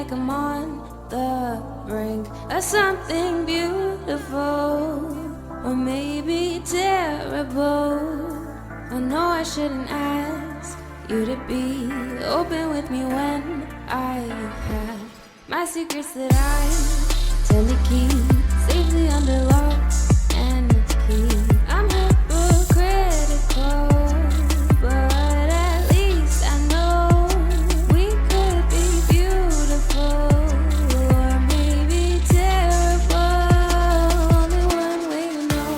like I'm on the brink of something beautiful, or maybe terrible. I know I shouldn't ask you to be open with me when I have my secrets that I tend to keep safely under lock and key. I'm hypocritical, but at least I know we could be beautiful, or maybe terrible. Only one way to know.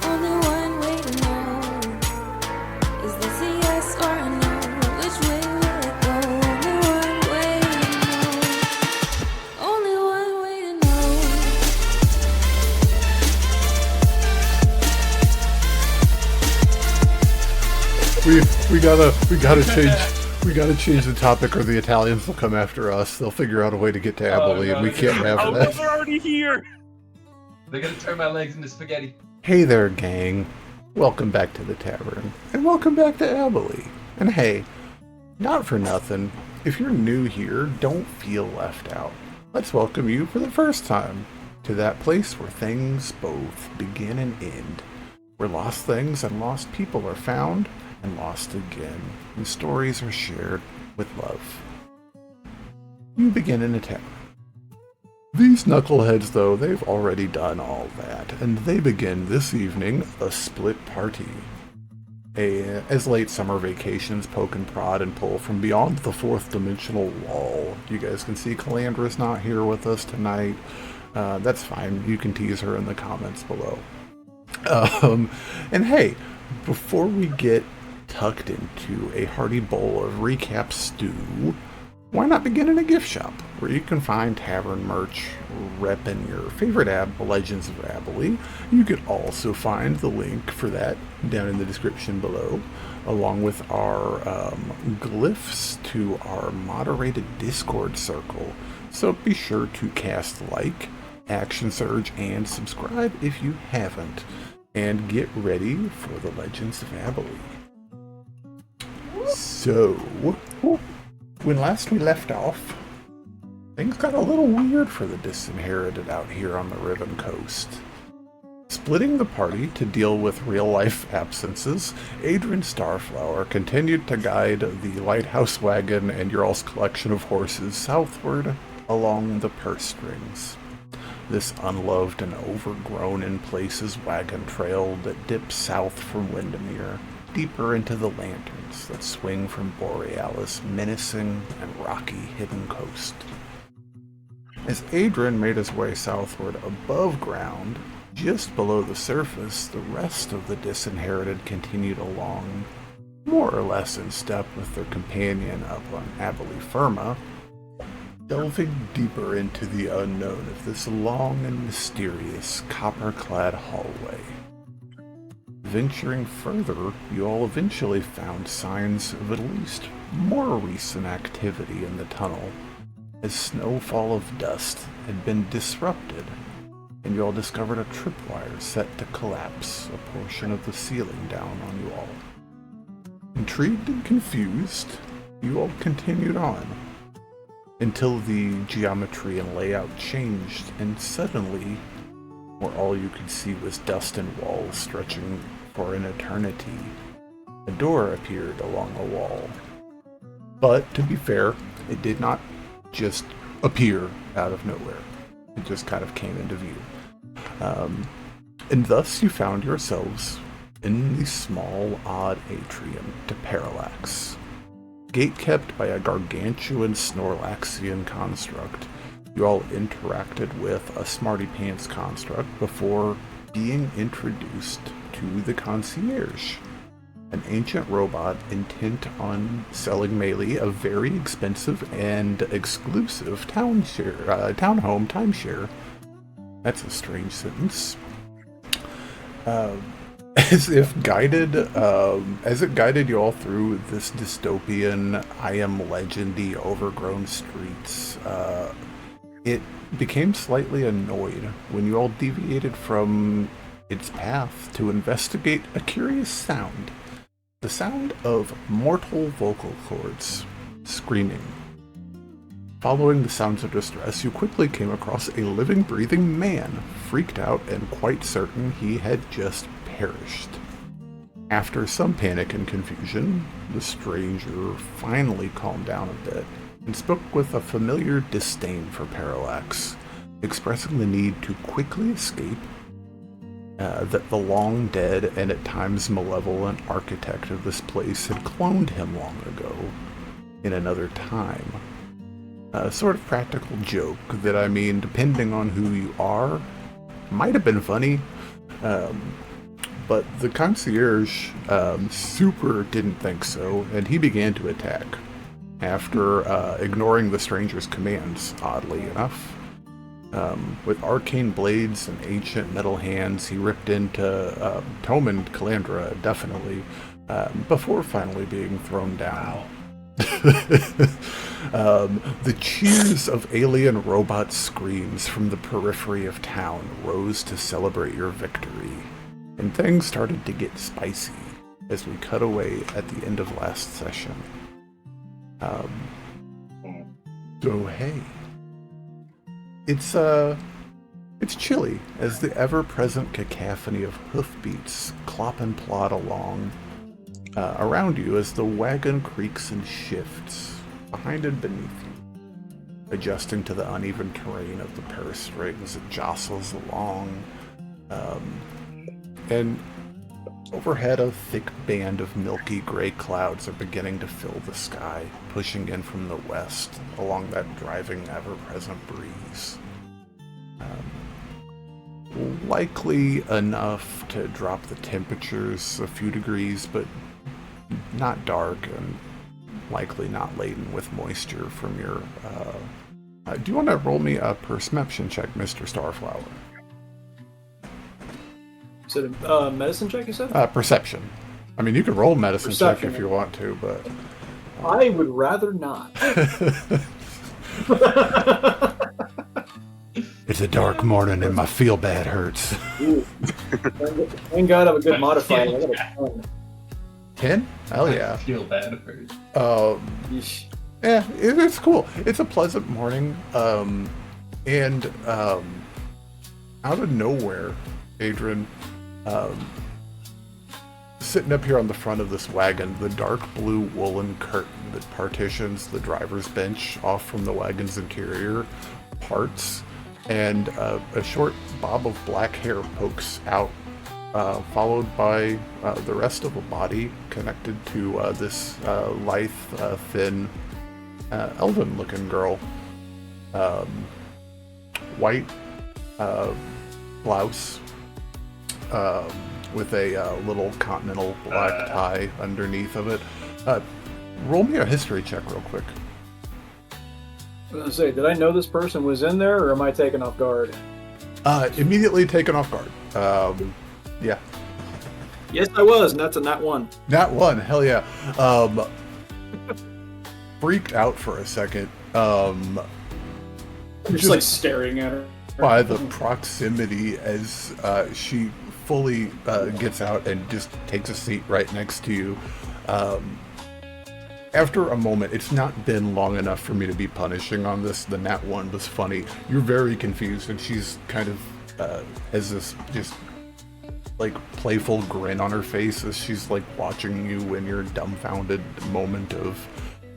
Only one way to know. Is this a yes or a no? Which way will it go? Only one way to know. Only one way to know. We gotta change the topic, or the Italians will come after us. They'll figure out a way to get to Abilene, and we can't have Oh, that. they're already here. They're gonna turn my legs into spaghetti. Hey there, gang. Welcome back to the Tavern, and welcome back to Abilene. And hey, not for nothing, if you're new here, don't feel left out. Let's welcome you for the first time to that place where things both begin and end, where lost things and lost people are found and lost again, and stories are shared with love. You begin in a tavern. These knuckleheads, though, they've already done all that, and they begin this evening a split party. As late summer vacations poke and prod and pull from beyond the fourth dimensional wall. You guys can see Calandra's not here with us tonight. That's fine, you can tease her in the comments below. And hey, before we get tucked into a hearty bowl of recap stew, why not begin in a gift shop where you can find tavern merch, repping your favorite Legends of Abilene. You could also find the link for that down in the description below, along with our glyphs to our moderated Discord circle. So be sure to cast like, action surge, and subscribe if you haven't, and get ready for the Legends of Abilene. So, when last we left off, things got a little weird for the Disinherited out here on the Riven Coast. Splitting the party to deal with real-life absences, Adran Starflower continued to guide the lighthouse wagon and your all's collection of horses southward along the purse strings. This unloved and overgrown in places wagon trail that dips south from Windermere, deeper into the lanterns that swing from Boreala's menacing and rocky hidden coast. As Adran made his way southward above ground, just below the surface, the rest of the Disinherited continued along, more or less in step with their companion up on Abilene Firma, delving deeper into the unknown of this long and mysterious copper-clad hallway. Venturing further, you all eventually found signs of at least more recent activity in the tunnel, as snowfall of dust had been disrupted, and you all discovered a tripwire set to collapse a portion of the ceiling down on you all. Intrigued and confused, you all continued on, until the geometry and layout changed, and suddenly, where all you could see was dust and walls stretching for an eternity, a door appeared along a wall. But, to be fair, it did not just appear out of nowhere. It just kind of came into view. And thus you found yourselves in the small, odd atrium to Parallax. Gate kept by a gargantuan Snorlaxian construct. You all interacted with a Smarty Pants construct before being introduced to the concierge, an ancient robot intent on selling Melee a very expensive and exclusive townhome timeshare. That's a strange sentence. As it guided you all through this dystopian, I Am Legendy overgrown streets, it became slightly annoyed when you all deviated from its path to investigate a curious sound. The sound of mortal vocal cords screaming. Following the sounds of distress, you quickly came across a living, breathing man, freaked out and quite certain he had just perished. After some panic and confusion, the stranger finally calmed down a bit and spoke with a familiar disdain for Parallax, expressing the need to quickly escape, that the long dead and at times malevolent architect of this place had cloned him long ago, in another time. A sort of practical joke that, I mean, depending on who you are, might have been funny, but the concierge super didn't think so, and he began to attack. After ignoring the stranger's commands, oddly enough. With arcane blades and ancient metal hands, he ripped into Tome and Calandra, definitely, before finally being thrown down. The cheers of alien robot screams from the periphery of town rose to celebrate your victory, and things started to get spicy as we cut away at the end of last session. So hey, it's chilly as the ever-present cacophony of hoofbeats clop and plod along around you as the wagon creaks and shifts behind and beneath you, adjusting to the uneven terrain of the Parastrait as it jostles along. And overhead, a thick band of milky gray clouds are beginning to fill the sky, pushing in from the west along that driving, ever-present breeze. Likely enough to drop the temperatures a few degrees, but not dark and likely not laden with moisture from your... do you want to roll me a perception check, Mr. Starflower? Is it a medicine check, you said? Perception. I mean, you can roll medicine check if you want to, but... I would rather not. It's a dark morning and my feel bad hurts. Ooh. Thank God I have a good modifier. I got a 10. 10? Hell yeah. I feel bad for it. Yeesh. Yeah, it's cool. It's a pleasant morning. And out of nowhere, Adran, sitting up here on the front of this wagon, the dark blue woolen curtain that partitions the driver's bench off from the wagon's interior parts, and a short bob of black hair pokes out, followed by the rest of a body connected to this lithe, thin, elven-looking girl. White blouse, with a little continental black tie underneath of it. Roll me a history check real quick. I was going to say, did I know this person was in there, or am I taken off guard? Immediately taken off guard. Yeah. Yes, I was, and that's a nat 1. Nat 1, hell yeah. Freaked out for a second. Just like staring at her. By the proximity as she fully gets out and just takes a seat right next to you. After a moment, it's not been long enough for me to be punishing on this. The nat 1 was funny. You're very confused, and she's kind of has this just like playful grin on her face as she's like watching you in your dumbfounded moment of.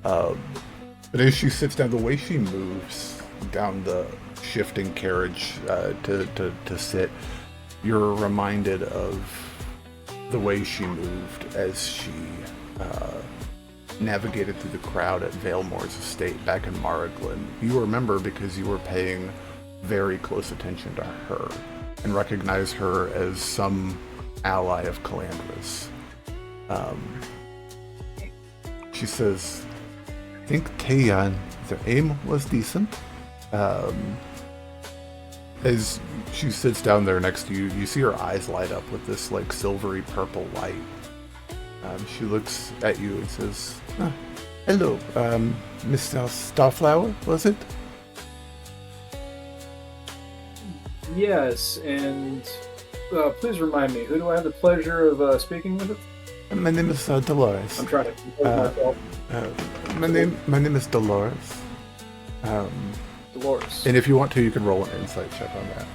But as she sits down, the way she moves down the shifting carriage to sit, you're reminded of the way she moved as she navigated through the crowd at Valemor's estate back in Maraglan. You remember because you were paying very close attention to her and recognize her as some ally of Calandra's. She says, I think Tayan, their aim was decent. As she sits down there next to you, you see her eyes light up with this like silvery purple light. She looks at you and says, hello, Mr. Starflower, was it? Yes, and please remind me, who do I have the pleasure of speaking with? My name is Dolores. I'm trying to compose myself. My name is Dolores. Dolores. And if you want to, you can roll an insight check on that.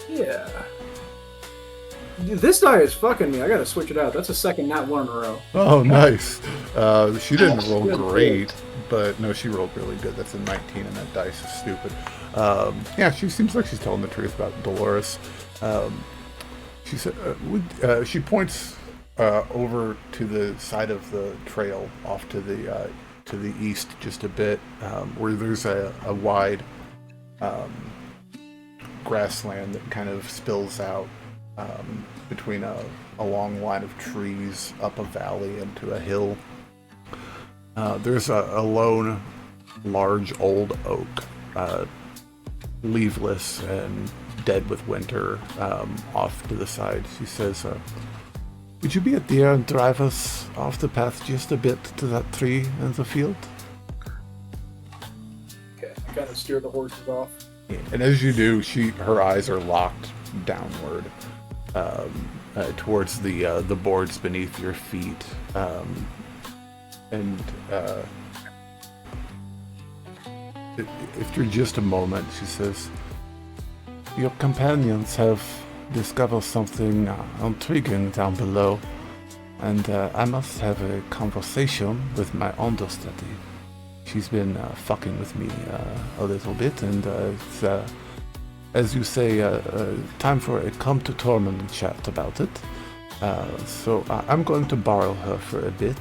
Yeah. Dude, this die is fucking me. I gotta switch it out. That's a second nat 1 in a row. Oh, nice. She didn't roll Good. great, but no, she rolled really good. That's a 19, and that dice is stupid. Yeah, she seems like she's telling the truth about Dolores. She said she points over to the side of the trail off to the east just a bit, where there's a wide grassland that kind of spills out between a long line of trees up a valley into a hill. There's a lone, large old oak, leafless and dead with winter, off to the side. She says, would you be a dear and drive us off the path just a bit to that tree in the field? Okay, I kind of steer the horses off. And as you do, her eyes are locked downward, towards the boards beneath your feet, after just a moment, she says, your companions have discovered something intriguing down below, and I must have a conversation with my understudy. She's been fucking with me a little bit, and it's, as you say, time for a come to Tormund chat about it. So I'm going to borrow her for a bit.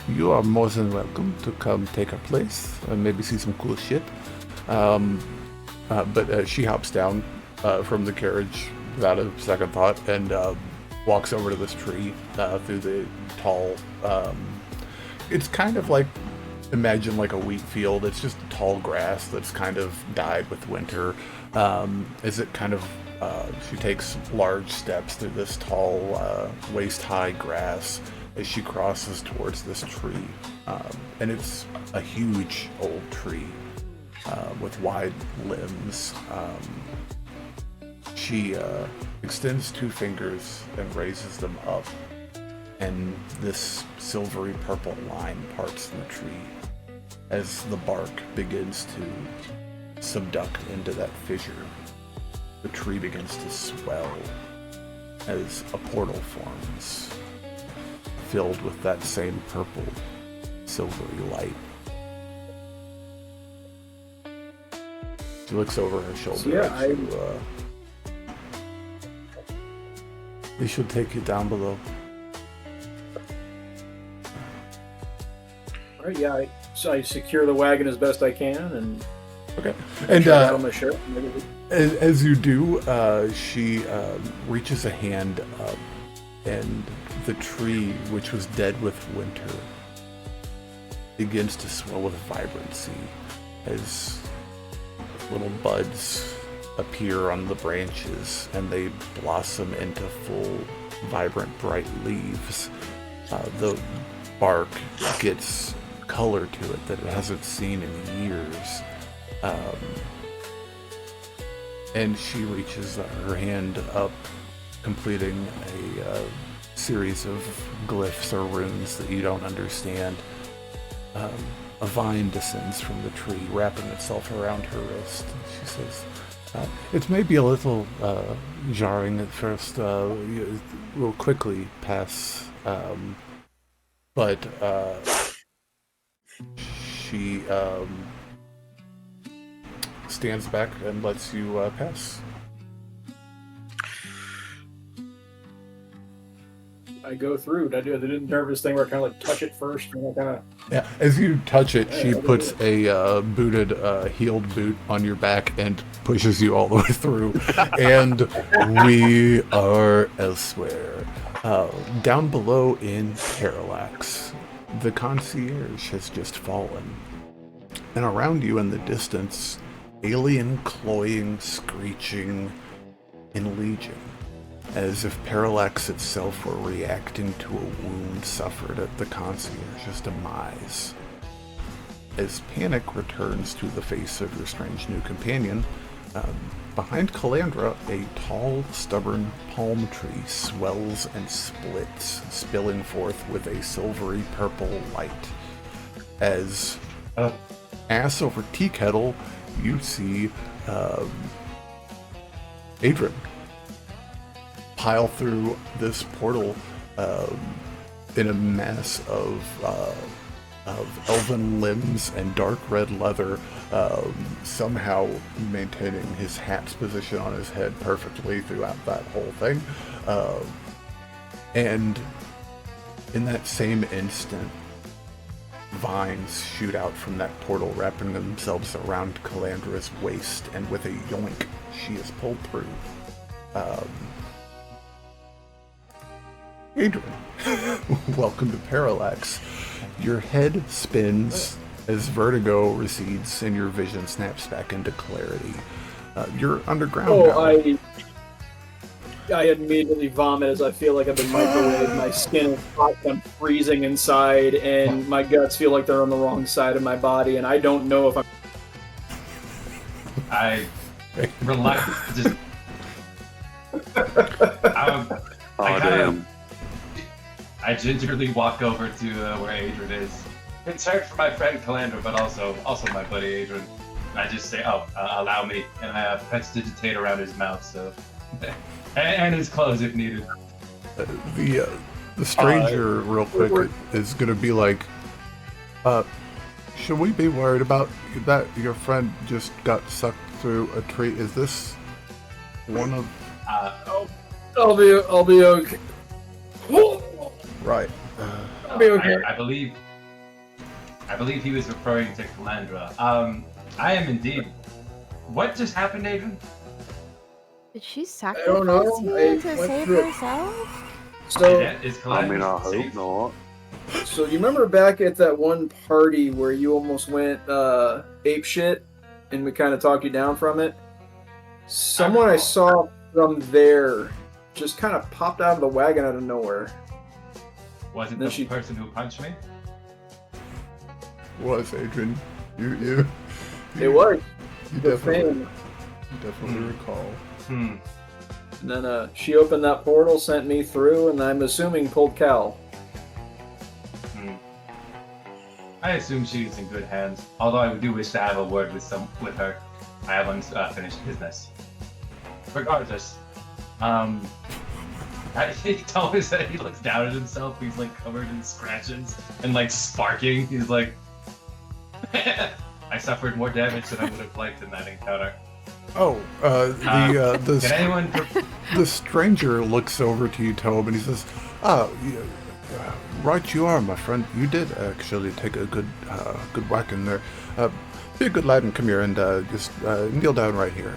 You are more than welcome to come take her place and maybe see some cool shit. But she hops down from the carriage without a second thought and walks over to this tree through the tall... it's kind of like, imagine like a wheat field. It's just tall grass that's kind of died with winter. As it kind of... she takes large steps through this tall, waist-high grass as she crosses towards this tree. And it's a huge old tree with wide limbs. She extends two fingers and raises them up, and this silvery purple line parts in the tree as the bark begins to subduct into that fissure. The tree begins to swell as a portal forms, filled with that same purple, silvery light. She looks over her shoulder at you. We should take you down below. All right, yeah, I secure the wagon as best I can, and okay. And on my shirt. as you do, she reaches a hand up, and the tree, which was dead with winter, begins to swell with vibrancy as little buds appear on the branches, and they blossom into full, vibrant, bright leaves. The bark gets color to it that it hasn't seen in years. And she reaches her hand up, completing a series of glyphs or runes that you don't understand. A vine descends from the tree, wrapping itself around her wrist. She says, it may be a little jarring at first. We'll quickly pass. But she stands back and lets you pass. I go through. I do the nervous thing where I kind of like touch it first, and I kind of. Yeah, as you touch it, she puts a booted, heeled boot on your back and pushes you all the way through. And we are elsewhere. Down below in Parallax, the concierge has just fallen. And around you in the distance, alien cloying, screeching in legion, as if Parallax itself were reacting to a wound suffered at the concierge's demise. As panic returns to the face of your strange new companion, behind Calandra, a tall, stubborn palm tree swells and splits, spilling forth with a silvery purple light. As ass over tea kettle, you see Adran pile through this portal in a mass of elven limbs and dark red leather, somehow maintaining his hat's position on his head perfectly throughout that whole thing. And in that same instant, vines shoot out from that portal, wrapping themselves around Calandra's waist, and with a yoink, she is pulled through. Adran, welcome to Parallax. Your head spins as vertigo recedes and your vision snaps back into clarity. You're underground now. I immediately vomit as I feel like I've been microwaved. My skin is hot, I'm freezing inside, and my guts feel like they're on the wrong side of my body, and I don't know if I'm... I reluctantly just... I gingerly walk over to where Adran is. Concerned for my friend Calandra, but also my buddy Adran. I just say, allow me, and I prestidigitate around his mouth, so... and his clothes if needed. The stranger, real quick, is gonna be like, should we be worried about that your friend just got sucked through a tree? Is this one of... I'll be okay. Right. I'll be okay. I believe he was referring to Calandra. I am indeed. What just happened, Adran? Did she I don't know. sacrifice you to save herself? So, Is Calandra I hope safe? not. so you remember back at that one party where you almost went ape shit, and we kind of talked you down from it? Someone I saw from there just kind of popped out of the wagon out of nowhere. Was it the person who punched me? Was Adran? You It was. You The definitely fan. recall. And then she opened that portal, sent me through, and I'm assuming pulled Cal. I assume she's in good hands. Although I do wish to have a word with her. I have unfinished business. Regardless, Tome said he looks down at himself. He's like covered in scratches and like sparking. He's like, I suffered more damage than I would have liked in that encounter. The Can anyone? the stranger looks over to you, Tome, and he says, right you are, my friend. You did actually take a good whack in there. Be a good lad and come here and just kneel down right here.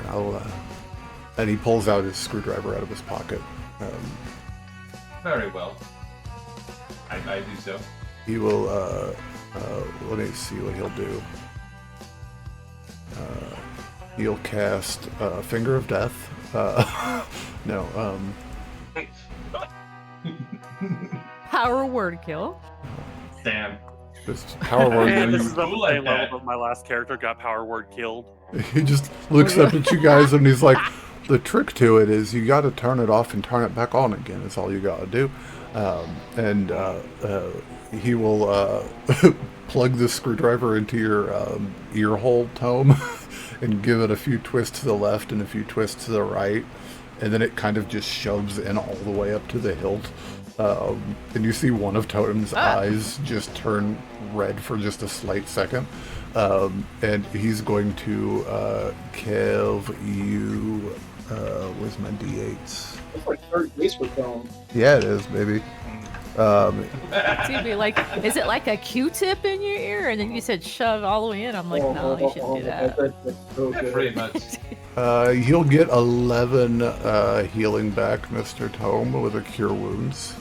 And he pulls out his screwdriver out of his pocket. Very well. I do so. He will, let me see what he'll do. He'll cast Finger of Death. Power word kill. Damn. Just power word. And this is the Cool like same that. level that my last character got power word killed. He just looks up at you guys and he's like, the trick to it is you got to turn it off and turn it back on again. That's all you got to do. He will plug the screwdriver into your ear hole, Tome, and give it a few twists to the left and a few twists to the right. And then it kind of just shoves in all the way up to the hilt. And you see one of Totem's eyes just turn red for just a slight second. And he's going to kill you. Where's my d8s? That's like third base for Tome. Yeah, it is, baby. It's gonna be like, is it like a Q-tip in your ear? And then you said shove all the way in. I'm like, no, you shouldn't do that. That's so good. Pretty much. He'll get 11 healing back, Mr. Tome, with a Cure Wounds.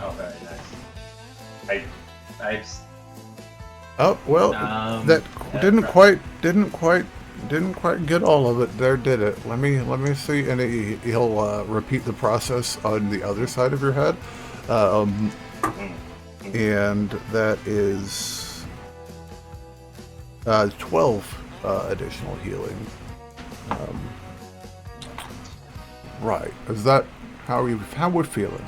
Oh, very nice. Oh well, that didn't quite get all of it. There, did it? Let me see, and he'll repeat the process on the other side of your head, and that is 12 additional healing. Right? Is that how we're feeling?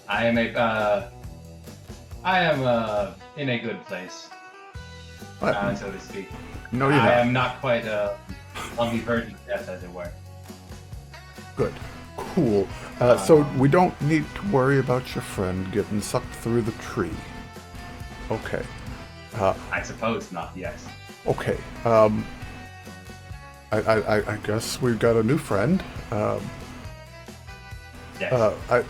I am I am in a good place, What? so to speak. No, you're I not. am not quite on the verge of death, as it were. Good. Cool. So we don't need to worry about your friend getting sucked through the tree. Okay. I suppose not. Yes. Okay. I guess we've got a new friend. Yes.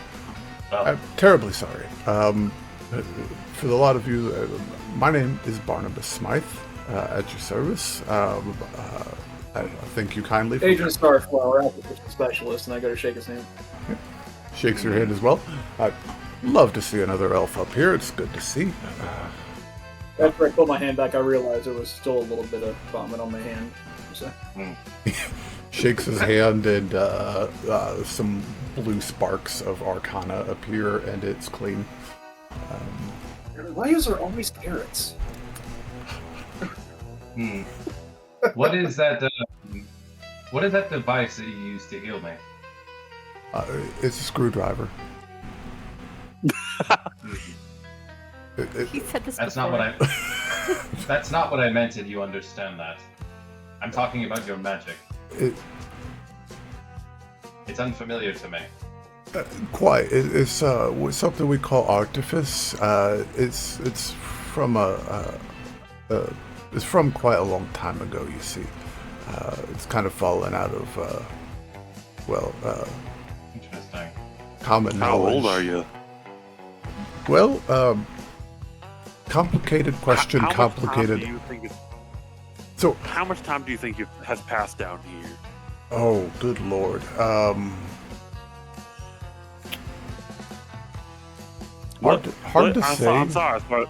I'm terribly sorry. For a lot of you, my name is Barnabas Smythe, at your service. I thank you kindly for... Agent Starflower, application specialist, and I gotta shake his hand. Shakes your hand as well. I'd love to see another elf up here. It's good to see. After I put my hand back, I realized there was still a little bit of vomit on my hand. So. Shakes his hand, and some blue sparks of Arcana appear, and it's clean. Why is there always carrots? What is that? What is that device that you use to heal me? It's a screwdriver. He said this That's before. not what I. That's not what I meant. Did you understand that? I'm talking about your magic. It's unfamiliar to me. It's something we call artifice. It's from it's from quite a long time ago. You see, it's kind of fallen out of Interesting. common How knowledge. old are you? Well, complicated question. How much Complicated. time do you think it- So, How much time do you think has passed down here? oh, good lord. Hard to I'm say. I'm sorry, but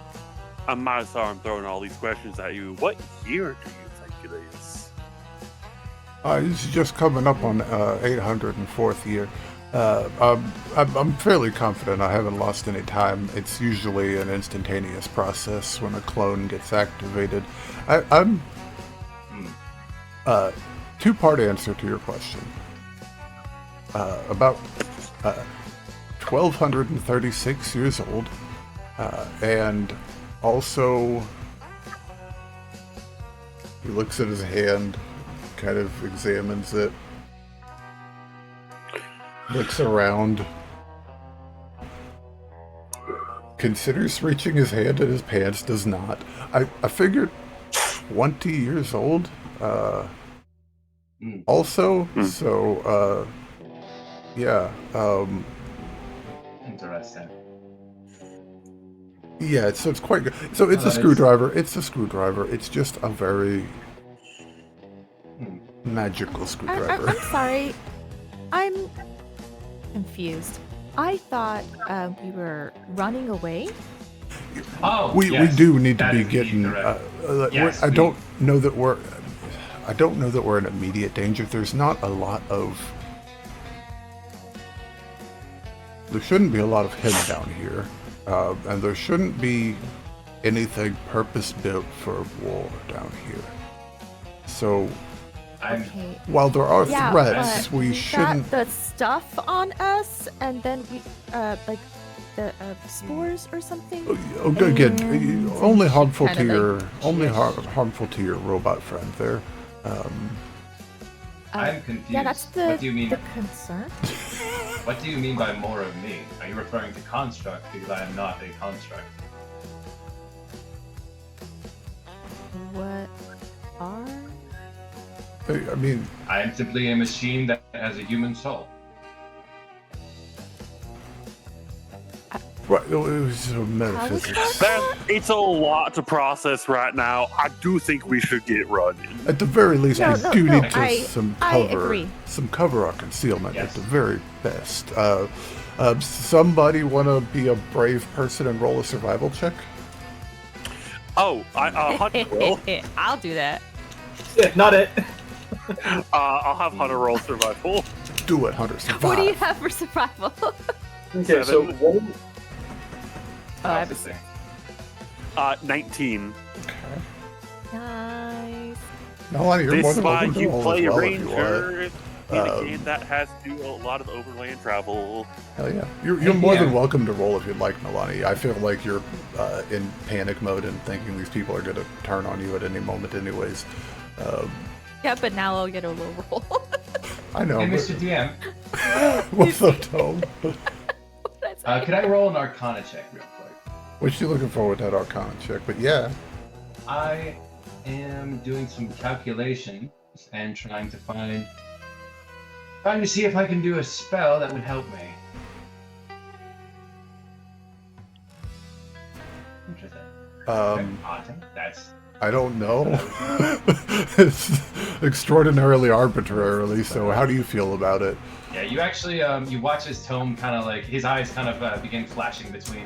I'm sorry I'm throwing all these questions at you. What year do you think it is? It's just coming up on 804th year. I'm fairly confident I haven't lost any time. It's usually an instantaneous process when a clone gets activated. I'm two-part answer to your question. About 1236 years old, and also he looks at his hand, kind of examines it, looks around, considers reaching his hand in his pants, does not. I figured 20 years old, also, so, yeah, Interesting. yeah, so it's quite good. So it's a screwdriver. It's a screwdriver. It's just a very magical screwdriver. I'm sorry. I'm confused. I thought we were running away. Oh, we yes, do need to that be is indeed getting. correct. I don't know that we're. I don't know that we're in immediate danger. There's not a lot of. There shouldn't be a lot of him down here, and there shouldn't be anything purpose-built for war down here. So, Okay. while there are Yeah, threats, but we shouldn't. got the stuff on us, and then we like the spores or something. Again, And only she harmful to kinda, your like, harmful to your robot friend there. I'm confused. Yeah, that's What do you mean? the concern. What do you mean by more of me? Are you referring to construct? Because I am not a construct. What are? I mean, I am simply a machine that has a human soul. right? It was metaphysics. It's a lot to process right now. I do think we should get running. At the very least, No, we no, do no, need to I agree. some cover our concealment Yes. at the very best. Somebody want to be a brave person and roll a survival check? Oh, Hunter will. I'll do that. Yeah, not it. I'll have Hunter roll survival. Do it, Hunter. Survive. What do you have for survival? Okay, so Seven. what? I have Processing. 19. Nice. Nalani, you're more This is than why welcome to you roll play as a well if you want. ranger. In a game that has to do a lot of overland travel. Hell yeah. You're more than welcome to roll if you'd like, Nalani. I feel like you're in panic mode and thinking these people are going to turn on you at any moment anyways. Yeah, but now I'll get a low roll. I know. Hey, but- Mr. DM, What's up, Tome? could I roll an Arcana check real quick? What you looking for with that Arcana check? But yeah. I am doing some calculations and trying to see if I can do a spell that would help me. Interesting. That's I don't know. It's extraordinarily arbitrarily, so how do you feel about it? yeah. You actually you watch his tome kind of like his eyes kind of begin flashing between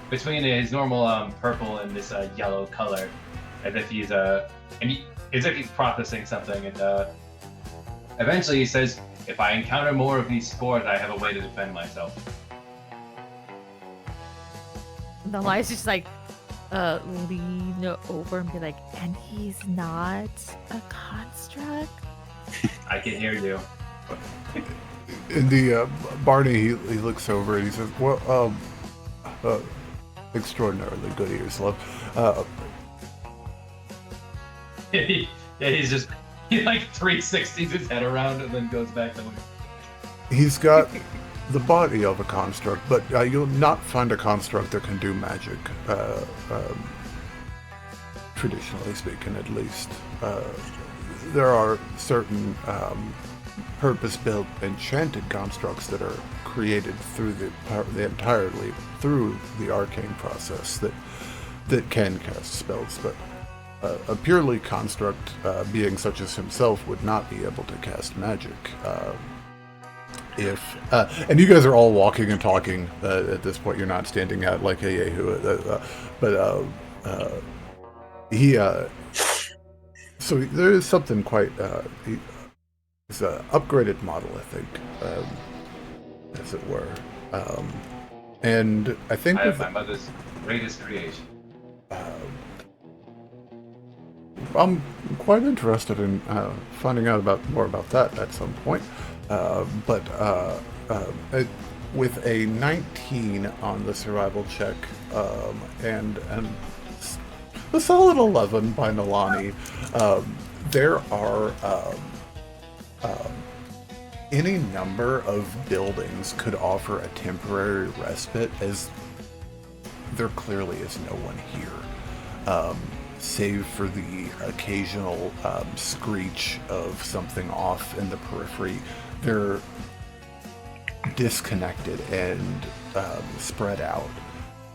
his normal purple and this yellow color, as if he's processing something, and eventually he says, "If I encounter more of these spores, I have a way to defend myself." The lie's just like, lean over and be like, and he's not a construct? I can hear you. In the Barney, he looks over and he says, "Well, extraordinarily good ears, love. He like 360s his head around and then goes back to him. He's got the body of a construct, but you'll not find a construct that can do magic, traditionally speaking, at least. There are certain purpose-built enchanted constructs that are created through entirely through the arcane process that can cast spells, but a purely construct being such as himself would not be able to cast magic. And you guys are all walking and talking at this point. You're not standing out like a Yehu, but so there is something quite. It's an upgraded model, I think, as it were, and I think I have my mother's greatest creation. I'm quite interested in finding out more about that at some point. But with a 19 on the survival check and a solid 11 by Nalani, there are any number of buildings could offer a temporary respite, as there clearly is no one here. Save for the occasional screech of something off in the periphery. They're disconnected and spread out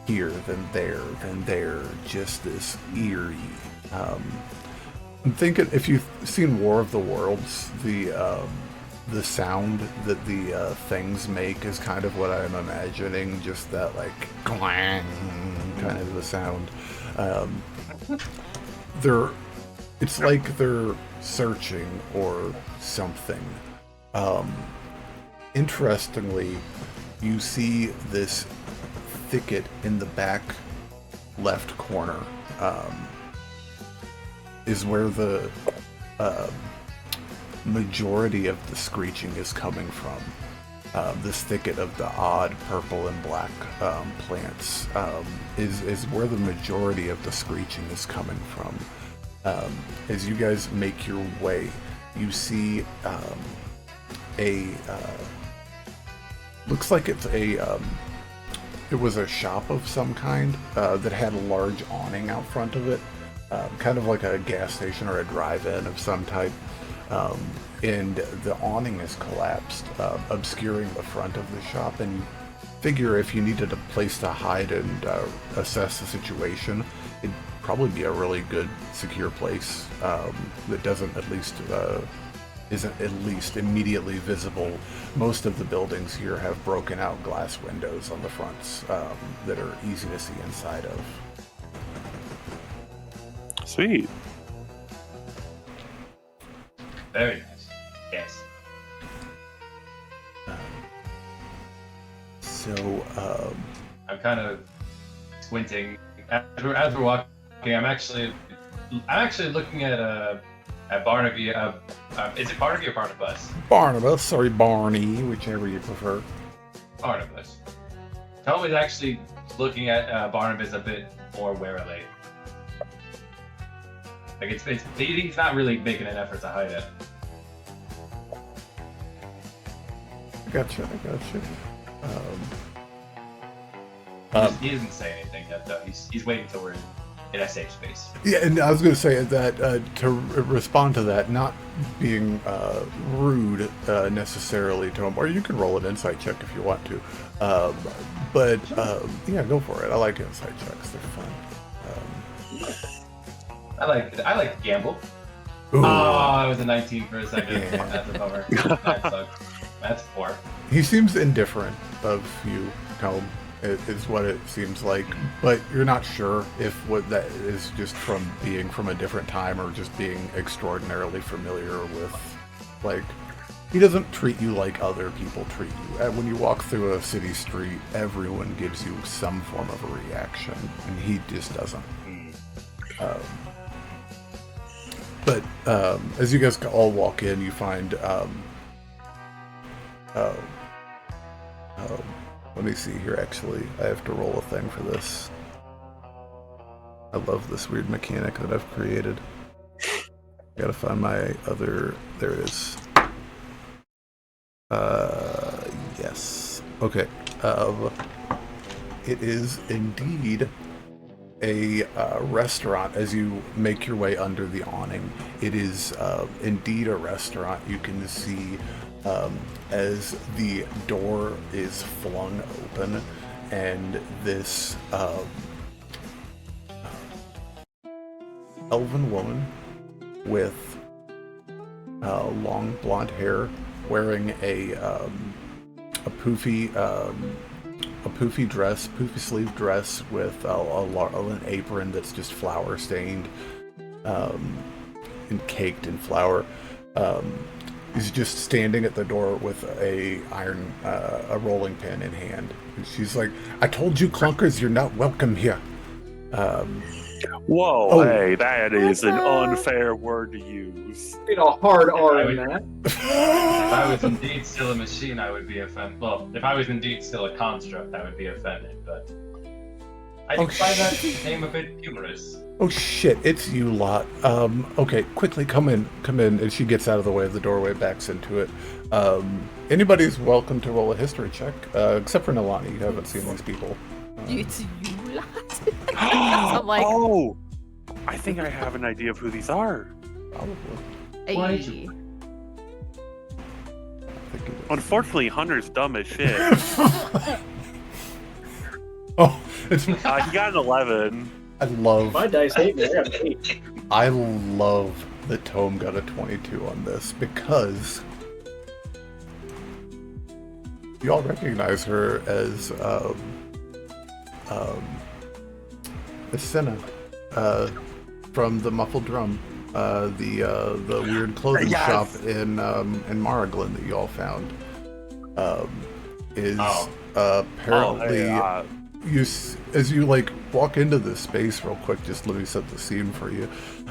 here, then there, just this eerie. I'm thinking, if you've seen War of the Worlds, the sound that the things make is kind of what I'm imagining, just that like clang kind of the sound. It's like they're searching or something. Interestingly, you see this thicket in the back left corner is where the majority of the screeching is coming from. This thicket of the odd purple and black plants is where the majority of the screeching is coming from. As you guys make your way, you see looks like it was a shop of some kind that had a large awning out front of it, kind of like a gas station or a drive-in of some type. And the awning is collapsed, obscuring the front of the shop, and you figure if you needed a place to hide and assess the situation, it'd probably be a really good, secure place that doesn't isn't at least immediately visible. Most of the buildings here have broken out glass windows on the fronts that are easy to see inside of. Sweet. Very nice. Yes. I'm kind of squinting as we're walking. I'm actually looking at Barnaby, is it Barnaby or Barnabas? Barnabas, or Barney, whichever you prefer. Barnabas. Tome is actually looking at Barnabas a bit more warily. Like he's not really making an effort to hide it. I gotcha. He doesn't say anything yet, though. He's waiting till we're in a safe space. Yeah, and I was going to say that to respond to that, not being rude necessarily to him, or you can roll an insight check if you want to. But yeah, go for it. I like insight checks; they're fun. I like to gamble. Ooh. Oh, I was a 19 for a second. Yeah. That's a bummer. That sucks. That's 4. He seems indifferent of you, Tome, is what it seems like. But you're not sure if what that is just from being from a different time or just being extraordinarily familiar with, like, he doesn't treat you like other people treat you. When you walk through a city street, everyone gives you some form of a reaction, and he just doesn't. But as you guys all walk in, you find let me see here, actually. I have to roll a thing for this. I love this weird mechanic that I've created. Gotta find my other... There it is. Yes. Okay. It is indeed a restaurant as you make your way under the awning. It is indeed a restaurant. You can see as the door is flung open and this elven woman with long blonde hair wearing a poofy dress, poofy sleeve dress with an apron that's just flour stained and caked in flour. Is just standing at the door with a rolling pin in hand. And she's like, "I told you, clunkers, you're not welcome here." Whoa, hey, that is an unfair word to use. You know, hard R in that. If I was indeed still a machine, I would be offended. Well, if I was indeed still a construct, I would be offended, but I do find that name a bit humorous. Oh shit, it's you lot. Okay, quickly come in. And she gets out of the way of the doorway, backs into it. Anybody's welcome to roll a history check, except for Nalani. You haven't seen these people. It's you lot. I'm like, oh, I think I have an idea of who these are. Probably. Why hey. did you- Unfortunately, Hunter's dumb as shit. Oh, it's. He got an 11. I love. My dice hate me. I got an 8. I love that Tome got a 22 on this because you all recognize her as Senna from the Muffled Drum, the weird clothing Yes. shop in Maraglan that you all found. Is apparently as you like walk into this space real quick. Just let me set the scene for you.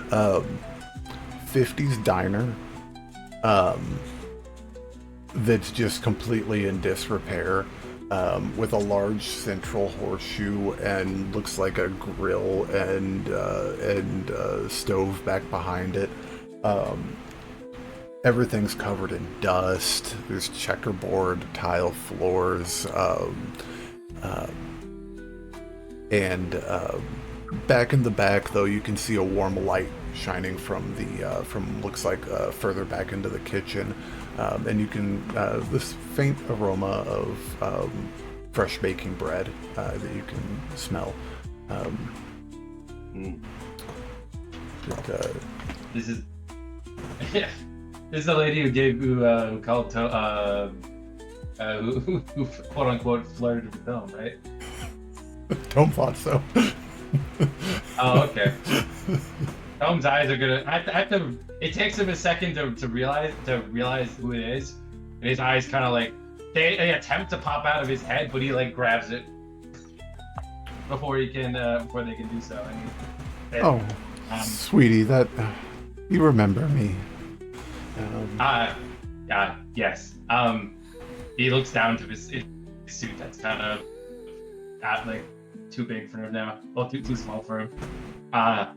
50s diner. That's just completely in disrepair, with a large central horseshoe and looks like a grill and stove back behind it. Everything's covered in dust. There's checkerboard tile floors, and back in the back, though, you can see a warm light shining from the looks like further back into the kitchen. And you can this faint aroma of fresh baking bread that you can smell. This is yeah. This is the lady who called who quote unquote flirted with Tome, right? Tome thought so. Oh, okay. Tome's eyes are gonna. I have to. It takes him a second to realize who it is, and his eyes kind of like they attempt to pop out of his head, but he like grabs it before they can do so. Sweetie, that You remember me. Yes. He looks down to his suit that's kind of like too big for him now. Well, too small for him. I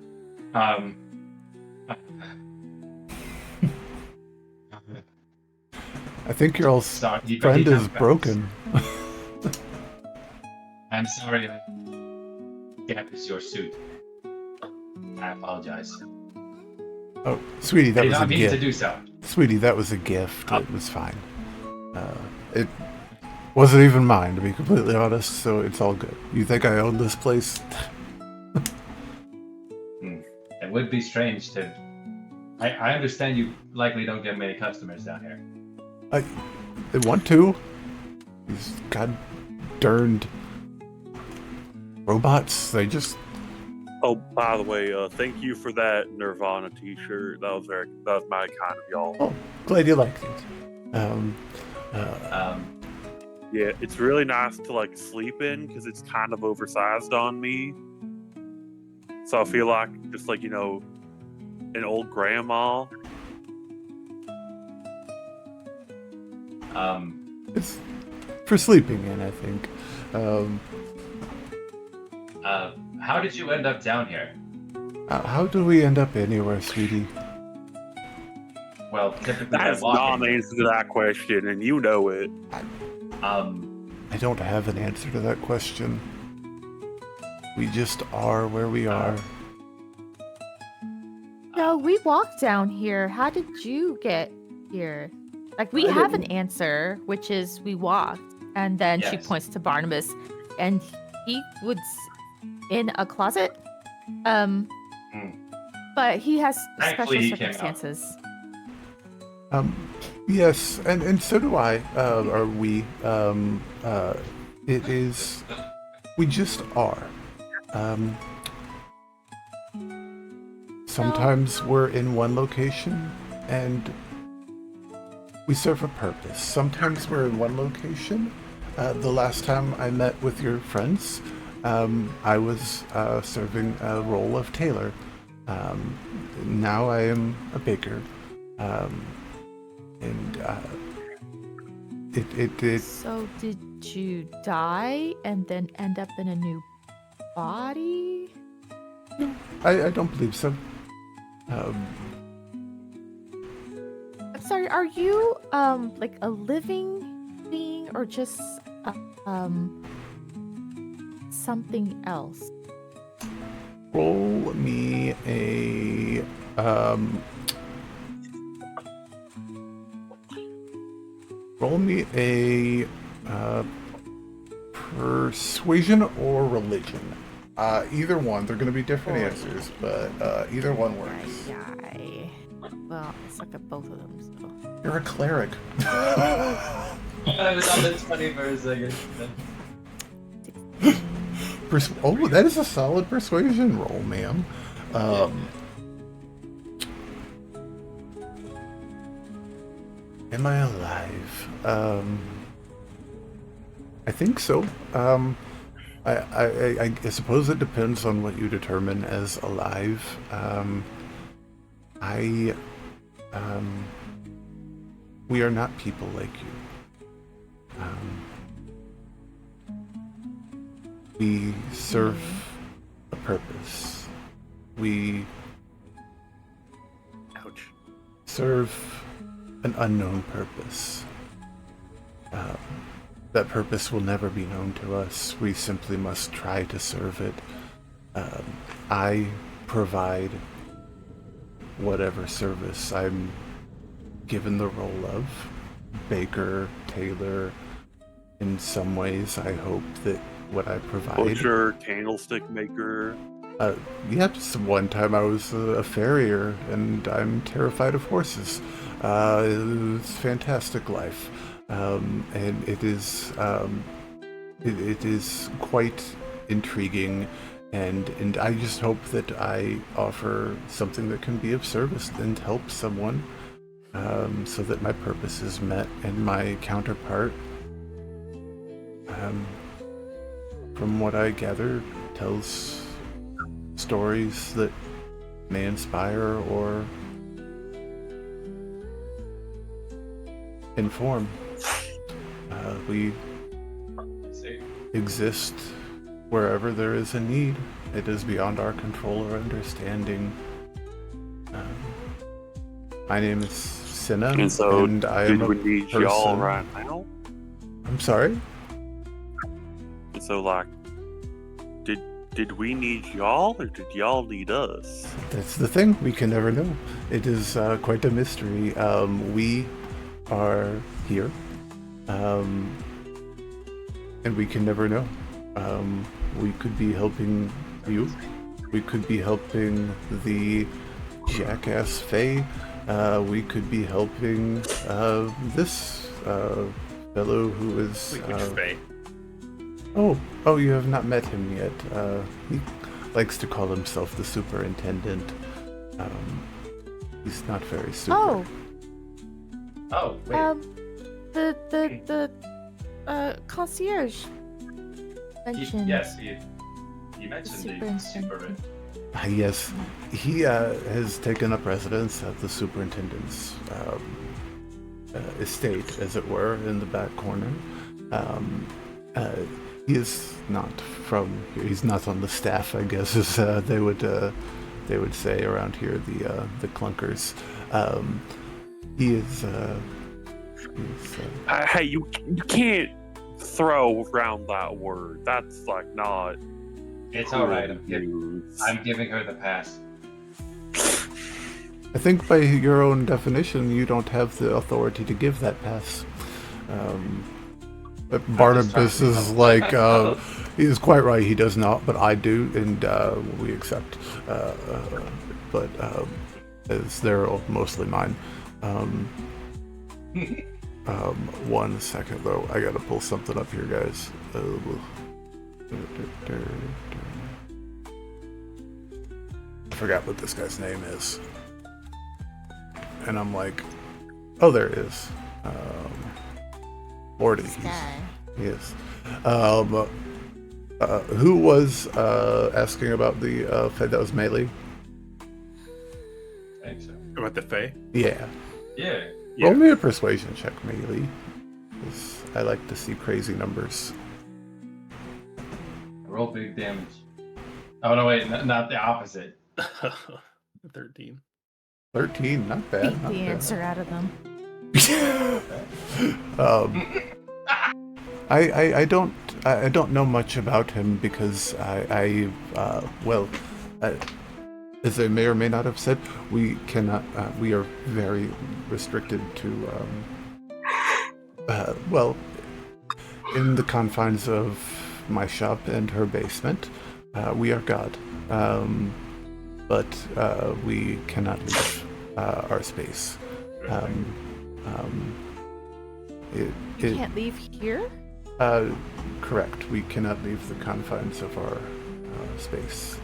think your old friend is broken. I'm sorry. Gap is your suit. I apologize. Oh, sweetie, that I did was a not mean gift. to do so. Sweetie, that was a gift. It was fine. It wasn't even mine, to be completely honest, so it's all good. You think I own this place? It would be strange to... I understand you likely don't get many customers down here. They want to. These god-darned robots, they just... Oh, by the way, thank you for that Nirvana t-shirt. That was my kind of y'all. Oh, glad you liked it. Yeah, it's really nice to like sleep in because it's kind of oversized on me. So I feel like just like, an old grandma. It's for sleeping in, I think. How did you end up down here? How do we end up anywhere, sweetie? Well, typically That's not an answer to that question, and you know it. I don't have an answer to that question. We just are where we are. No, we walked down here. How did you get here? Like, we have an answer, which is we walked. And then she Yes. points to Barnabas, and he was in a closet. But he has Thankfully, special he came out. circumstances. Yes, and so do I, or we. It is, we just are. Sometimes we're in one location and we serve a purpose. Sometimes we're in one location. The last time I met with your friends, I was serving a role of tailor. Now I am a baker. So did you die and then end up in a new body? I don't believe so. I'm sorry, are you like a living being or just something else? Roll me a persuasion or religion. Either one. They're going to be different answers, but either one works. Well, I suck at both of them, so. You're a cleric. I was on this funny for a second. Oh, that is a solid persuasion roll, ma'am. Am I alive? I think so. I suppose it depends on what you determine as alive. We are not people like you. We serve a purpose. We serve an unknown purpose. That purpose will never be known to us. We simply must try to serve it. I provide whatever service I'm given the role of. Baker, tailor. In some ways, I hope that what I provide... Butcher, candlestick maker. Just one time I was a farrier, and I'm terrified of horses. It's a fantastic life. And it is quite intriguing, and I just hope that I offer something that can be of service and help someone, so that my purpose is met, and my counterpart, from what I gather, tells stories that may inspire or inform. We exist wherever there is a need. It is beyond our control or understanding. My name is Cinna, And so, and I did am we a need person. y'all right now? I'm sorry? And so, like, did we need y'all, or did y'all need us? That's the thing. We can never know. It is quite a mystery. We are here, and we can never know. We could be helping you. We could be helping the jackass Fae. We could be helping this fellow who is. Which Fae? Oh, you have not met him yet. He likes to call himself the superintendent. He's not very super. Oh, Oh, wait. the concierge mentioned. He mentioned the superintendent. super. Yes, he has taken up residence at the superintendent's estate, as it were, in the back corner. He is not from here. He's not on the staff, I guess, as they would say around here, the clunkers. He is. Hey, you can't throw around that word. That's like not. It's all right. Cool. I'm giving her the pass. I think by your own definition, you don't have the authority to give that pass. But Barnabas is like, he is quite right, he does not, but I do, and we accept. But as they're mostly mine. 1 second though, I gotta pull something up here, guys. I forgot what this guy's name is. And I'm like, oh, there it is. Morty. Yes. Who was asking about the Fae that was melee? I think so. About the Fae? Yeah. Yeah. Roll me a persuasion check, melee. 'Cause I like to see crazy numbers. Roll big damage. Oh no, wait, not the opposite. 13. 13, not bad. Beat Not the bad. answer out of them. I don't know much about him because as I may or may not have said, we cannot. We are very restricted to. In the confines of my shop and her basement, we are God, but we cannot leave our space. You can't leave here? Correct. We cannot leave the confines of our space.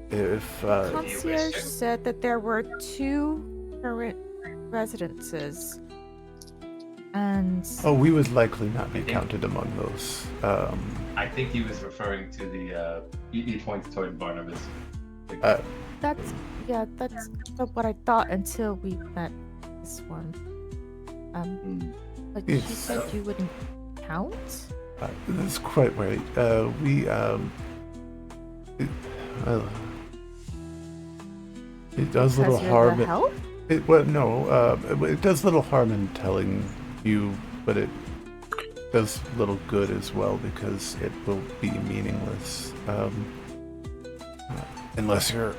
If Concierge said that there were 2 current residences. And we would likely not be counted among those. I think he was referring to the. He pointed toward Barnabas. that's what I thought until we met this one. But you Yes. said you wouldn't count? That's quite right. It does little Because you're harm. the help? It does little harm in telling you, but it does little good as well because it will be meaningless unless you're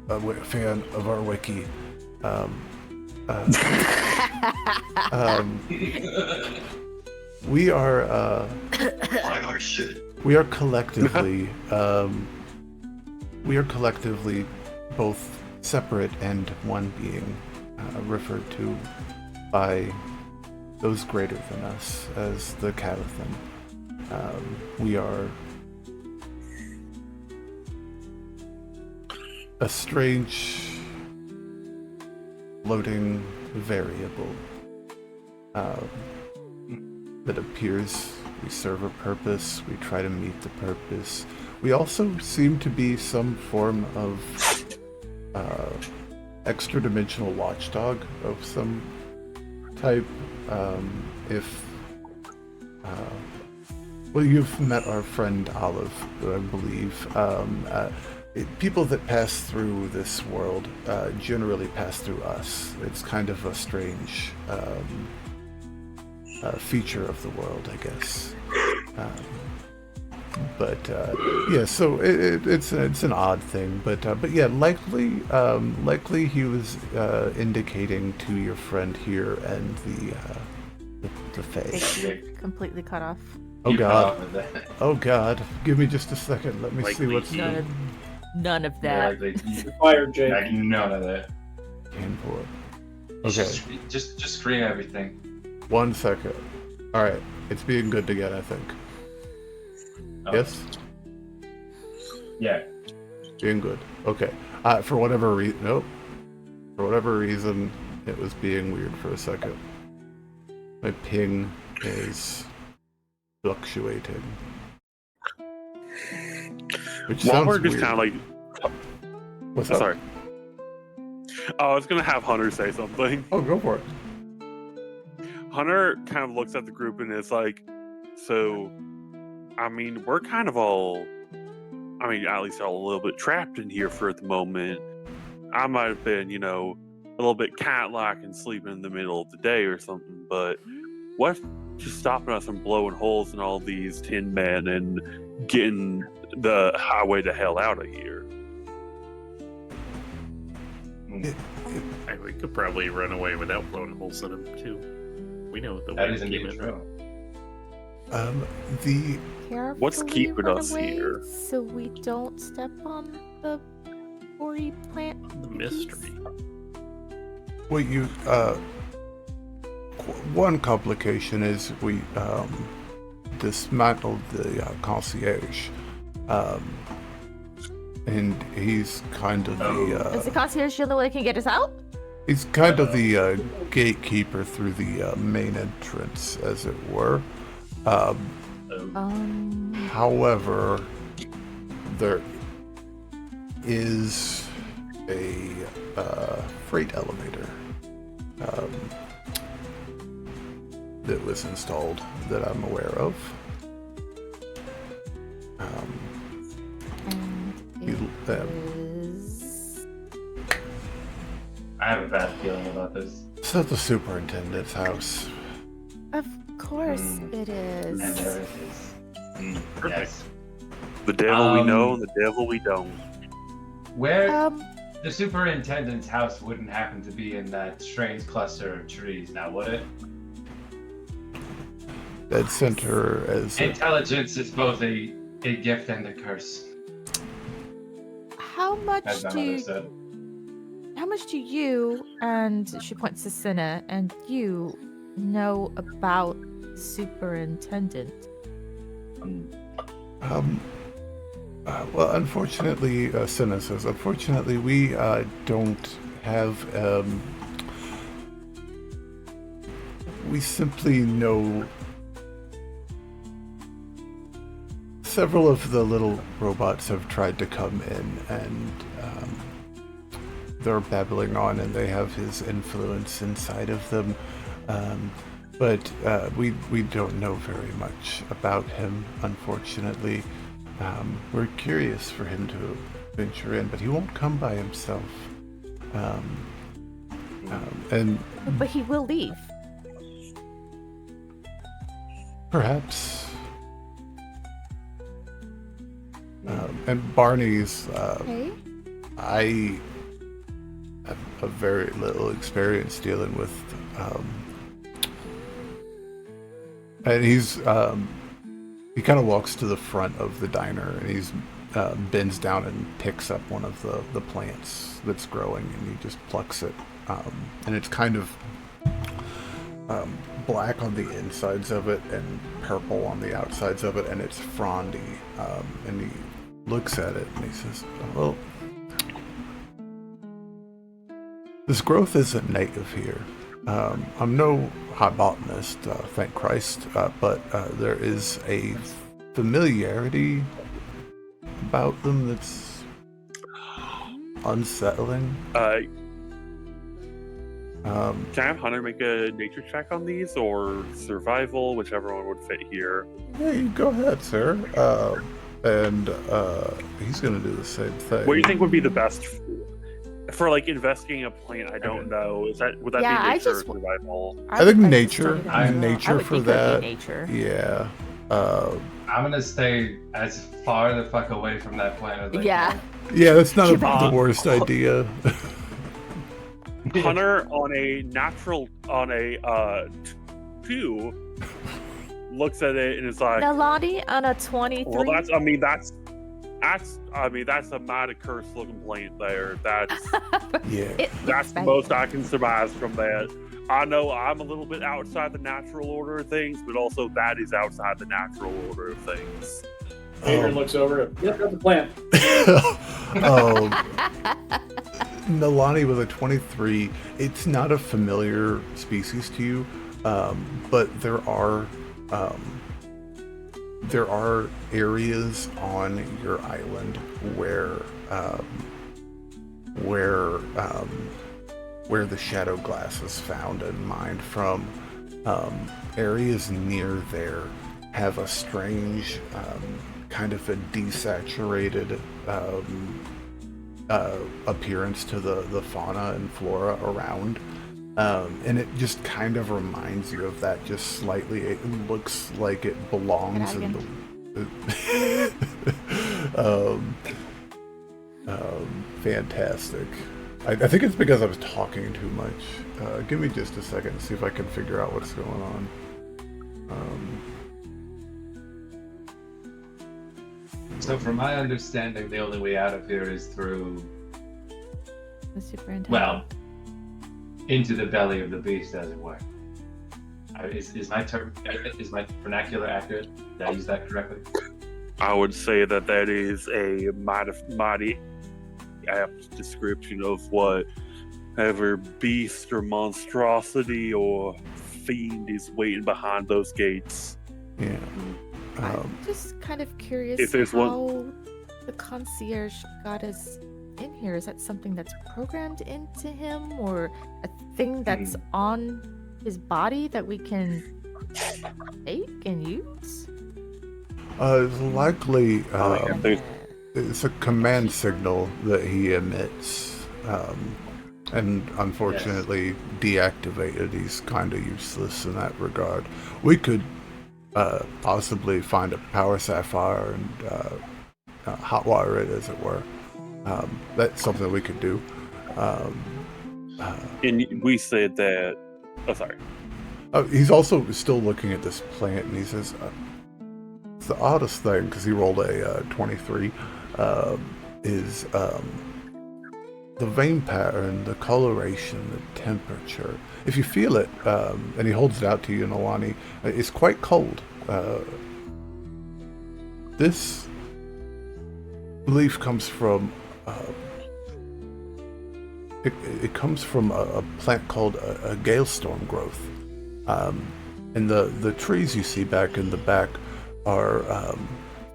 a fan of our wiki. We are collectively both separate and one being, referred to by those greater than us as the Calathan. We are a strange floating variable that appears we serve a purpose, we try to meet the purpose. We also seem to be some form of extra-dimensional watchdog of some type. if well, you've met our friend Olive, I believe. People that pass through this world generally pass through us. It's kind of a strange feature of the world, I guess. Yeah, so it's an odd thing, but yeah, likely he was indicating to your friend here and the Fae. Completely cut off. Oh god. Oh god. Give me just a second. Let me see what's None of that. Fire, Jake. None of that. Import. Okay. Just screen everything. 1 second. Alright. It's being good again, I think. Oh. Yes? Yeah. Being good. Okay. For whatever reason, nope. For whatever reason, it was being weird for a second. My ping is fluctuating. Which While sounds we're just weird. kind of like, What's up? sorry. Oh, I was gonna have Hunter say something. Oh, go for it. Hunter kind of looks at the group and is like, so, I mean, we're kind of all, I mean, at least all a little bit trapped in here for the moment. I might have been, a little bit cat-like and sleeping in the middle of the day or something, but what's just stopping us from blowing holes in all these tin men and getting the highway the hell out of here? We could probably run away without blowing holes in them too. We know the That way is to keep indeed it. true. What's Carefully keeping run us away here? So we don't step on the Ori plant. The mystery. Well, one complication is we dismantled the concierge, and he's kind of Is the concierge the only way that can get us out? he's kind of the gatekeeper through the main entrance, as it were. However, there is a freight elevator that was installed that I'm aware of. Is... I have a bad feeling about this. It's at the superintendent's house. Of course it is. And there it is. Yes. The devil we know and the devil we don't. Where the superintendent's house wouldn't happen to be in that strange cluster of trees, now would it? Dead center as Intelligence is both a gift and a curse, How much as my mother said. How much do you, and she points to Cinna, and you know about the superintendent? well, unfortunately, Senna says, unfortunately, we don't have, we simply know several of the little robots have tried to come in, and they're babbling on, and they have his influence inside of them. But we don't know very much about him, unfortunately. We're curious for him to venture in, but he won't come by himself. But he will leave. Perhaps. And Barney's, Okay. I have a very little experience dealing with, and he's, he kind of walks to the front of the diner, and he's bends down and picks up one of the plants that's growing, and he just plucks it, and it's kind of black on the insides of it and purple on the outsides of it, and it's frondy, and he looks at it and he says, well, this growth isn't native here. I'm no high botanist, thank Christ, but there is a familiarity about them that's unsettling. Um, Can I have Hunter make a nature check on these, or survival, whichever one would fit here? yeah, you go ahead, sir. And he's gonna do the same thing. What do you think would be the best for like investigating a plant? I don't know. Would that Yeah, be I nature or just- survival? I think would like to nature. study that as well. Nature I would for think it would that. be nature. Yeah. I'm gonna stay as far the fuck away from that planet as I Yeah. can. Yeah, that's not Keep the on. worst idea. Hunter on a 2 looks at it and is like, Nalani on a 23. well, that's a mighty cursed looking plant there. That's Yeah. It that's looks the bad. most I can surmise from that. I know I'm a little bit outside the natural order of things, but also that is outside the natural order of things. Adrian looks over it. Yep, that's a plan. Nalani with a 23. It's not a familiar species to you, but there are areas on your island where the shadow glass is found and mined from. Areas near there have a strange kind of a desaturated appearance to the fauna and flora around, and it just kind of reminds you of that just slightly. It looks like it belongs in the fantastic. I think it's because I was talking too much. Give me just a second to see if I can figure out what's going on. So from my understanding, the only way out of here is through, The superintendent. well, into the belly of the beast, as it were. Is my vernacular accurate? Did I use that correctly? I would say that is a mighty apt description of whatever beast or monstrosity or fiend is waiting behind those gates. Yeah. I'm just kind of curious if there's how the concierge got us in here. Is that something that's programmed into him, or a thing that's on his body that we can take and use? It's likely There's- it's a command signal that he emits, and unfortunately deactivated. He's kind of useless in that regard. We could possibly find a power sapphire and hotwire it, as it were. That's something we could do. And we said that. Oh, sorry. He's also still looking at this plant, and he says, it's the oddest thing, because he rolled a 23, is the vein pattern, the coloration, the temperature. If you feel it, and he holds it out to you, Nalani, it's quite cold. This leaf comes from it comes from a plant called a galestorm growth, and the trees you see back in the back are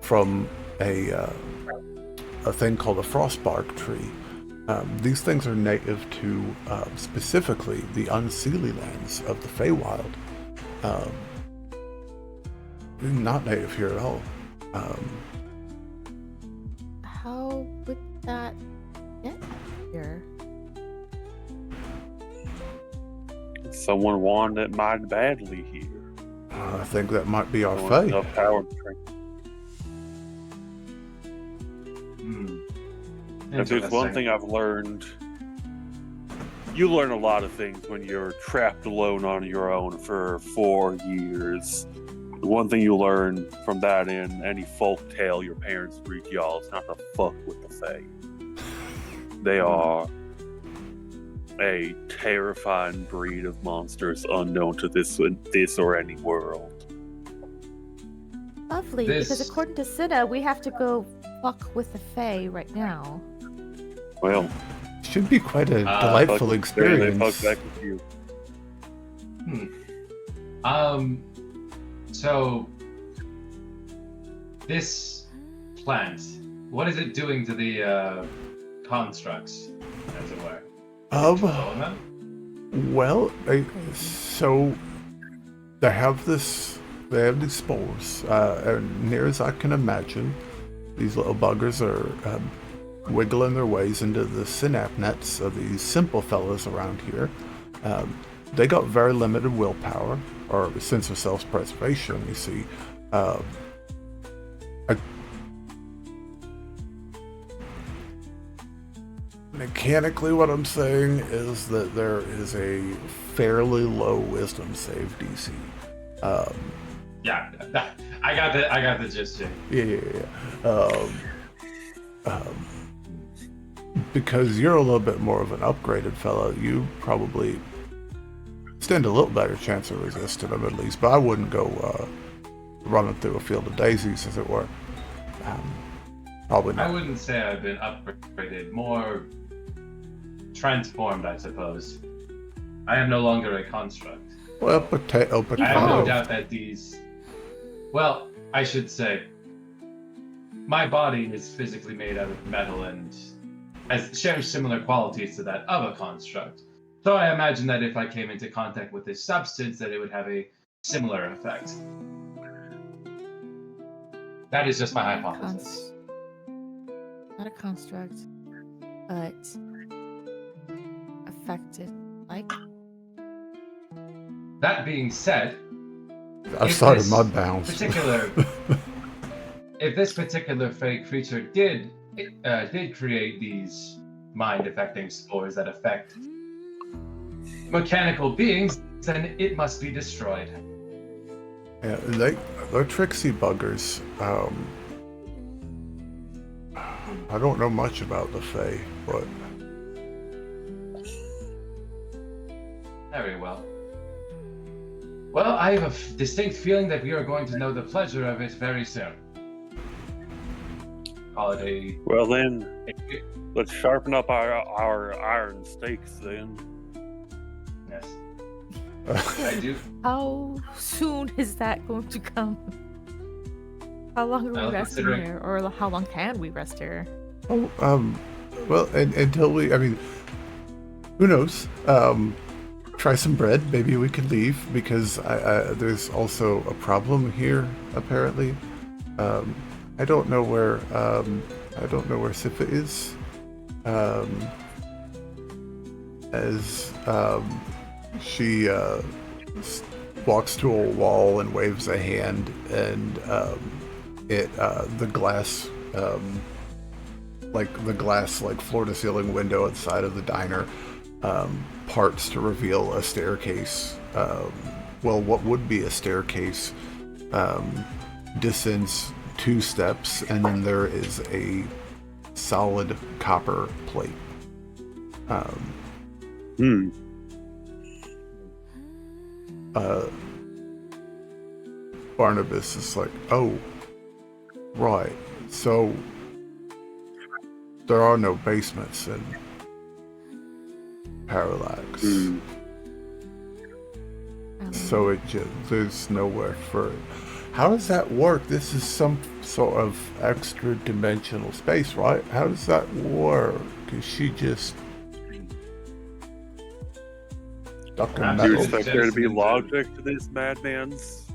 from a thing called a frostbark tree. These things are native to specifically the unseelie lands of the Feywild. Not native here at all. How would that get here? Someone wanted it mighty badly here. I think that might be our Someone fate. enough power to drink. If there's one thing I've learned, you learn a lot of things when you're trapped alone on your own for 4 years. The one thing you learn from that in any folk tale your parents read y'all is not to fuck with the Fae. They are a terrifying breed of monsters unknown to this or any world. Lovely, because according to Cinna, we have to go fuck with the Fae right now. Well, Should be quite a delightful they experience. fuck back with you. So this plant, what is it doing to the constructs, as it were? Controlling them? Well, so they have these spores, and near as I can imagine, these little buggers are wiggling their ways into the synapse nets of these simple fellas around here. They got very limited willpower, or a sense of self-preservation, you see. Mechanically, what I'm saying is that there is a fairly low wisdom save DC. Yeah, I got the gist, Jay. Yeah. Because you're a little bit more of an upgraded fellow, you probably stand a little better chance of resisting them at least. But I wouldn't go running through a field of daisies, as it were. Probably not. I wouldn't say I've been upgraded, more transformed, I suppose. I am no longer a construct. Well, potato. I have no doubt that these... Well, I should say, my body is physically made out of metal and shares similar qualities to that of a construct. So I imagine that if I came into contact with this substance, that it would have a similar effect. That is just my hypothesis. Not a construct, but affected, like? That being said, outside of mud bounds. If this particular fake creature did create these mind-affecting spores that affect mechanical beings, then it must be destroyed. Yeah, they're tricksy buggers. I don't know much about the Fae, but... Very well. Well, I have a distinct feeling that we are going to know the pleasure of it very soon. Call it a... Well then, let's sharpen up our iron stakes then. Yes. I do. How soon is that going to come? How long are we resting here? Or how long can we rest here? Oh, well, until we, I mean, who knows? Try some bread, maybe we could leave, because there's also a problem here, apparently. I don't know where Sifa is. She walks to a wall and waves a hand, and the glass, like floor to ceiling window inside of the diner, parts to reveal a staircase. Well, what would be a staircase descends 2 steps, and then there is a solid copper plate. Barnabas is like, oh, right, so there are no basements in Parallax. So there's nowhere for it. How does that work? This is some sort of extra dimensional space, right? How does that work? Is she just stuck in Do you metal? expect there to be logic to this madman's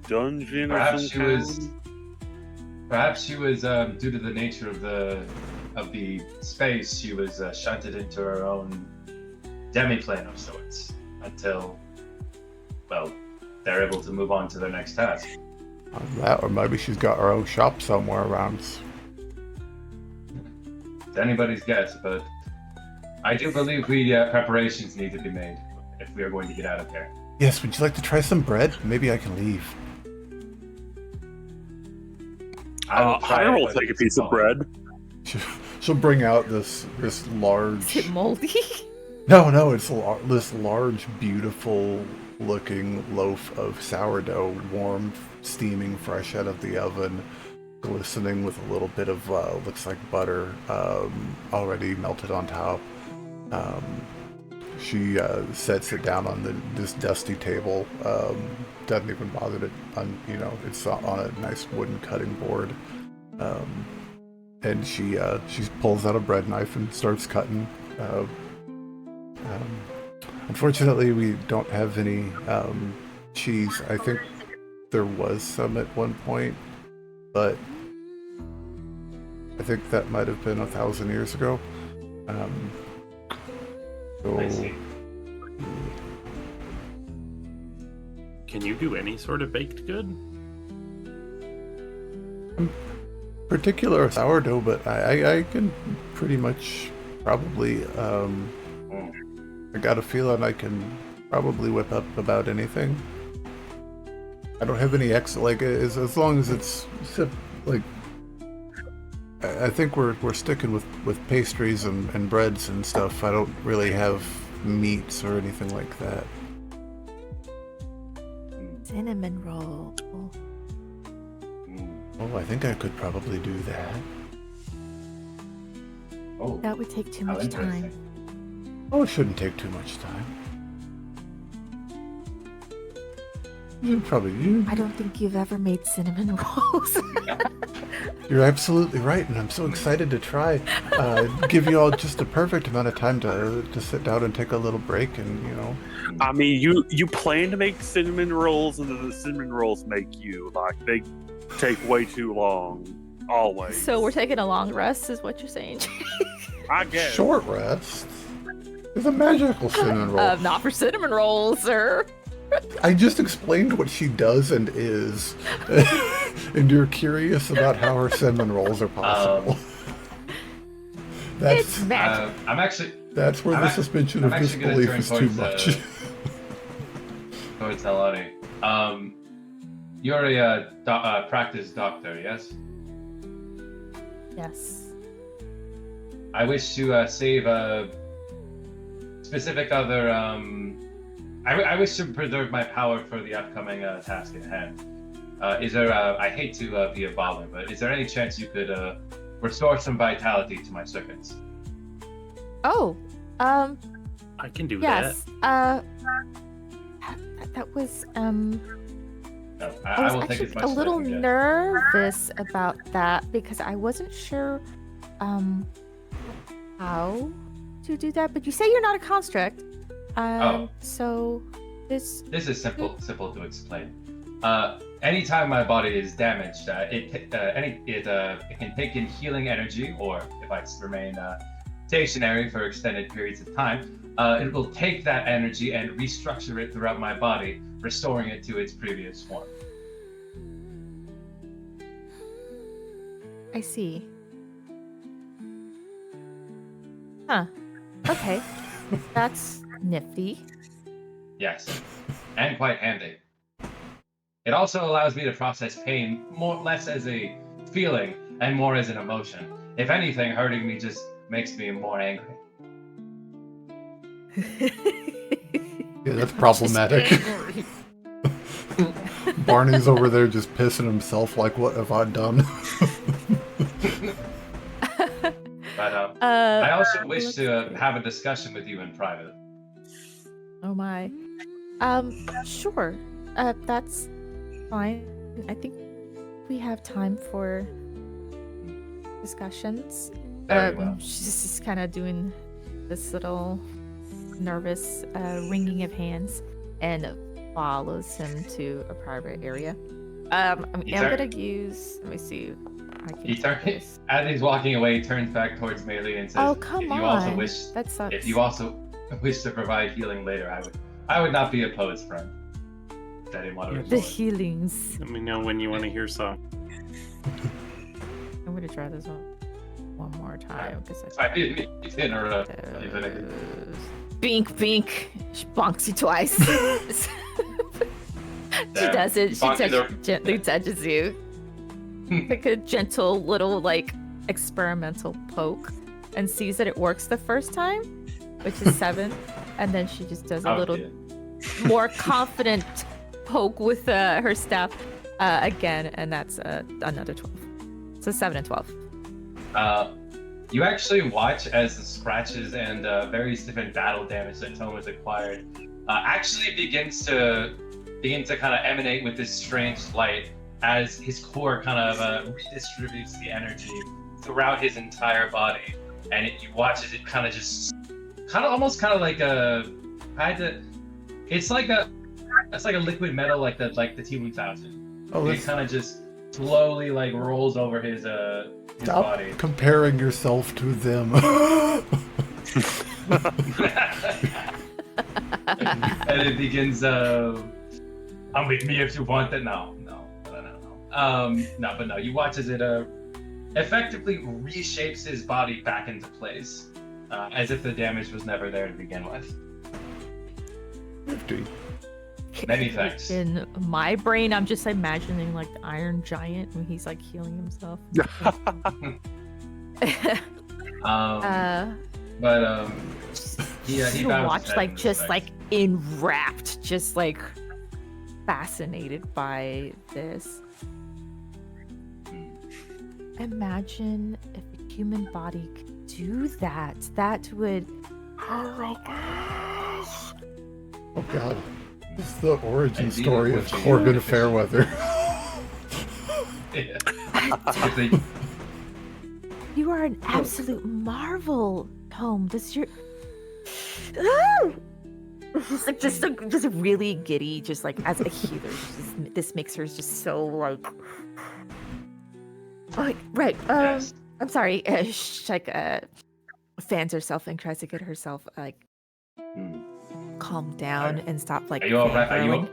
dungeon? Perhaps she was due to the nature of the space, she was shunted into her own demi-plane of sorts until, well, they're able to move on to their next task. That, or maybe she's got her own shop somewhere around. It's anybody's guess, but I do believe preparations need to be made if we are going to get out of here. Yes, would you like to try some bread? Maybe I can leave. I will take a piece of bread. She'll bring out this large... Is it moldy? No, it's this large, beautiful looking loaf of sourdough, warm, steaming fresh out of the oven, glistening with a little bit of looks like butter already melted on top. She sets it down on this dusty table. Doesn't even bother to, it's on a nice wooden cutting board. And she pulls out a bread knife and starts cutting. Unfortunately, we don't have any cheese. I think there was some at one point, but I think that might have been 1,000 years ago. I see. Can you do any sort of baked good? Particular sourdough, but I can pretty much probably I got a feeling I can probably whip up about anything. I don't have any as long as it's like I think we're sticking with pastries and breads and stuff. I don't really have meats or anything like that. Cinnamon roll. Oh, I think I could probably do that. Oh, That would take too how much time. interesting. Oh, it shouldn't take too much time. You I don't think you've ever made cinnamon rolls. You're absolutely right, and I'm so excited to try. Give you all just a perfect amount of time to sit down and take a little break, and I mean, you plan to make cinnamon rolls, and then the cinnamon rolls make you. Like, they take way too long, always. So we're taking a long rest, is what you're saying? I guess. short rest. It's a magical cinnamon roll. Not for cinnamon rolls, sir. I just explained what she does and is, and you're curious about how her cinnamon rolls are possible. It's magic. That's where the suspension of actually gonna disbelief turn is too towards, much. Towards Nalani. You're a practice doctor, yes? Yes. I wish to save a specific other. I wish to preserve my power for the upcoming task at hand. Is there? I hate to be a bother, but is there any chance you could restore some vitality to my circuits? Oh, I can do yes. That was No, I I was will take actually as much a as I little can get. nervous about that because I wasn't sure how to do that. But you say you're not a construct, so this is simple to explain. Anytime my body is damaged, it can take in healing energy, or if I remain stationary for extended periods of time, it will take that energy and restructure it throughout my body, restoring it to its previous form. I see. Huh. Okay. That's nifty. Yes, and quite handy. It also allows me to process pain less as a feeling and more as an emotion. If anything, hurting me just makes me more angry. Yeah, that's problematic. Barney's over there just pissing himself like, what have I done? But I also wish to have a discussion with you in private. Oh my. Sure. That's fine. I think we have time for discussions. Very well. She's just kind of doing this little nervous wringing of hands and follows him to a private area. I'm gonna use. Let me see. As he's walking away, he turns back towards Melee and says, "Oh, come if you on. Also wish, that sucks. If you also wish to provide healing later, I would not be opposed, friend." I didn't want to. The healings. Let me know when you want to hear song. I'm gonna try this one more time because I didn't mean to interrupt. Bink, bink. She bonks you twice. She does it. She gently touches you. Like a gentle little experimental poke, and sees that it works the first time, which is 7, and then she just does a little more confident poke with her staff again, and that's another 12. So 7 and 12. You actually watch as the scratches and various different battle damage that Tome has acquired actually begins to kind of emanate with this strange light as his core kind of redistributes the energy throughout his entire body, and you watch as it kind of almost like a I had to. It's like a liquid metal, like the T1000. Oh, It kind of just slowly like rolls over his stop body. comparing yourself to them. And it begins. Come with me if you want it. No. No. You watch as it effectively reshapes his body back into place, as if the damage was never there to begin with. 50. Many thanks. In my brain, I'm just imagining like the Iron Giant when he's like healing himself. He to bows watch his head like in just respect. like enwrapped, just like fascinated by this. Imagine if a human body could do that. That would. Oh my gosh. Oh god. This is the origin Indeed, story it of would be Corbin efficient. Fairweather. Yeah. If they- You are an absolute marvel, Tome. Does your just really giddy, just like as a healer. This makes her just so like. Oh, right. Yes. I'm sorry. She like fans herself and tries to get herself like calm down and stop like. Are you all right? Are you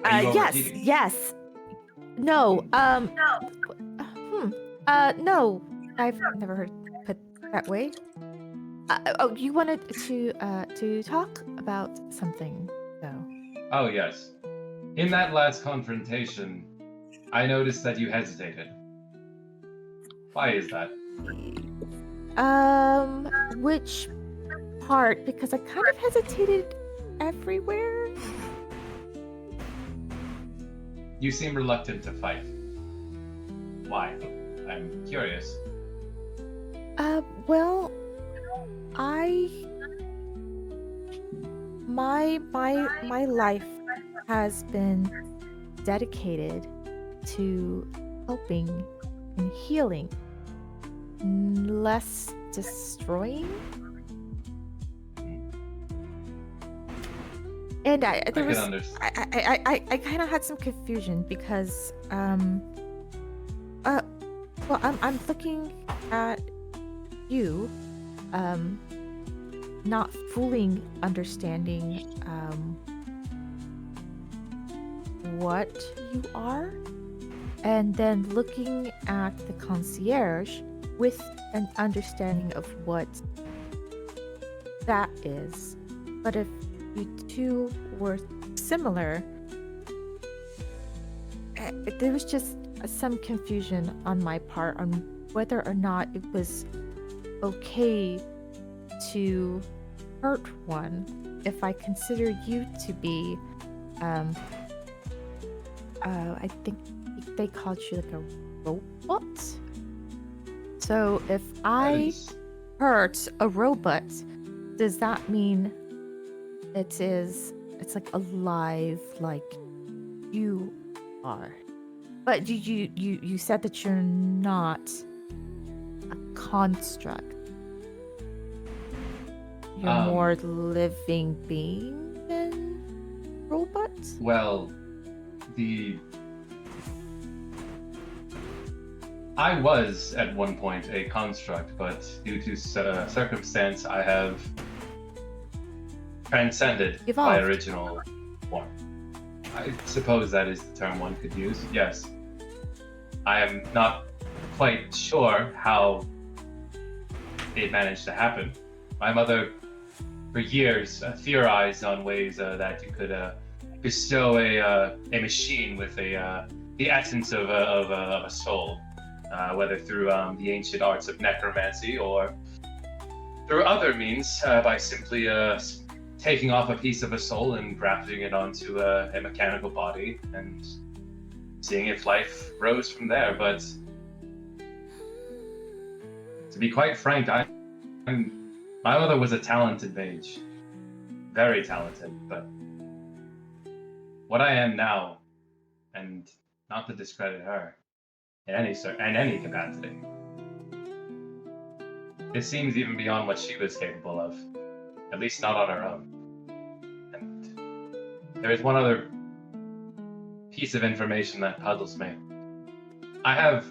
Yes. overheating? Yes. No. No. I've never heard it put that way. You wanted to talk about something, though. Oh yes. In that last confrontation, I noticed that you hesitated. Why is that? Which part? Because I kind of hesitated everywhere. You seem reluctant to fight. Why? I'm curious. Well, my life has been dedicated to helping and healing, less destroying. And I can understand. kind of had some confusion because well, I'm looking at you, not fully understanding what you are, and then looking at the concierge with an understanding of what that is. But if you two were similar, there was just some confusion on my part on whether or not it was okay to hurt one if I consider you to be I think they called you like a robot. So if I hurt a robot, does that mean it's like alive like you are? But you said that you're not a construct. You're more living being than robots? Well, I was at one point a construct, but due to circumstance, I have transcended my Evolved. original form. I suppose that is the term one could use. Yes. I am not quite sure how it managed to happen. My mother, for years, theorized on ways that you could bestow a machine with the essence of a soul, whether through the ancient arts of necromancy or through other means, by simply taking off a piece of a soul and grafting it onto a mechanical body and seeing if life rose from there. But to be quite frank, my mother was a talented mage, very talented, but what I am now, and not to discredit her in any capacity, it seems even beyond what she was capable of. at least not on our own. And there is one other piece of information that puzzles me. I have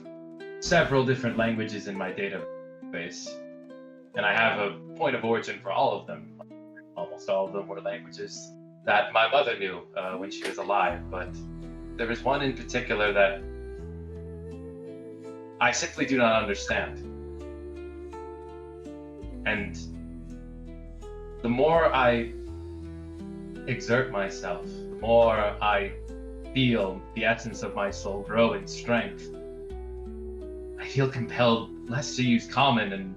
several different languages in my database, and I have a point of origin for all of them. Almost all of them were languages that my mother knew when she was alive, but there is one in particular that I simply do not understand. And the more I exert myself, the more I feel the essence of my soul grow in strength, I feel compelled less to use common and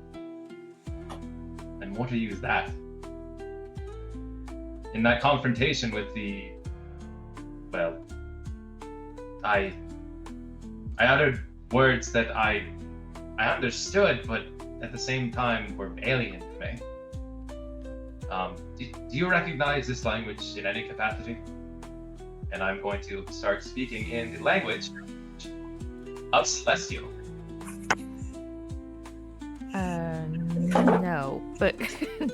more to use that. In that confrontation with the, well, I uttered words that I understood, but at the same time were alien to me. Do you recognize this language in any capacity? And I'm going to start speaking in the language of Celestial. No, but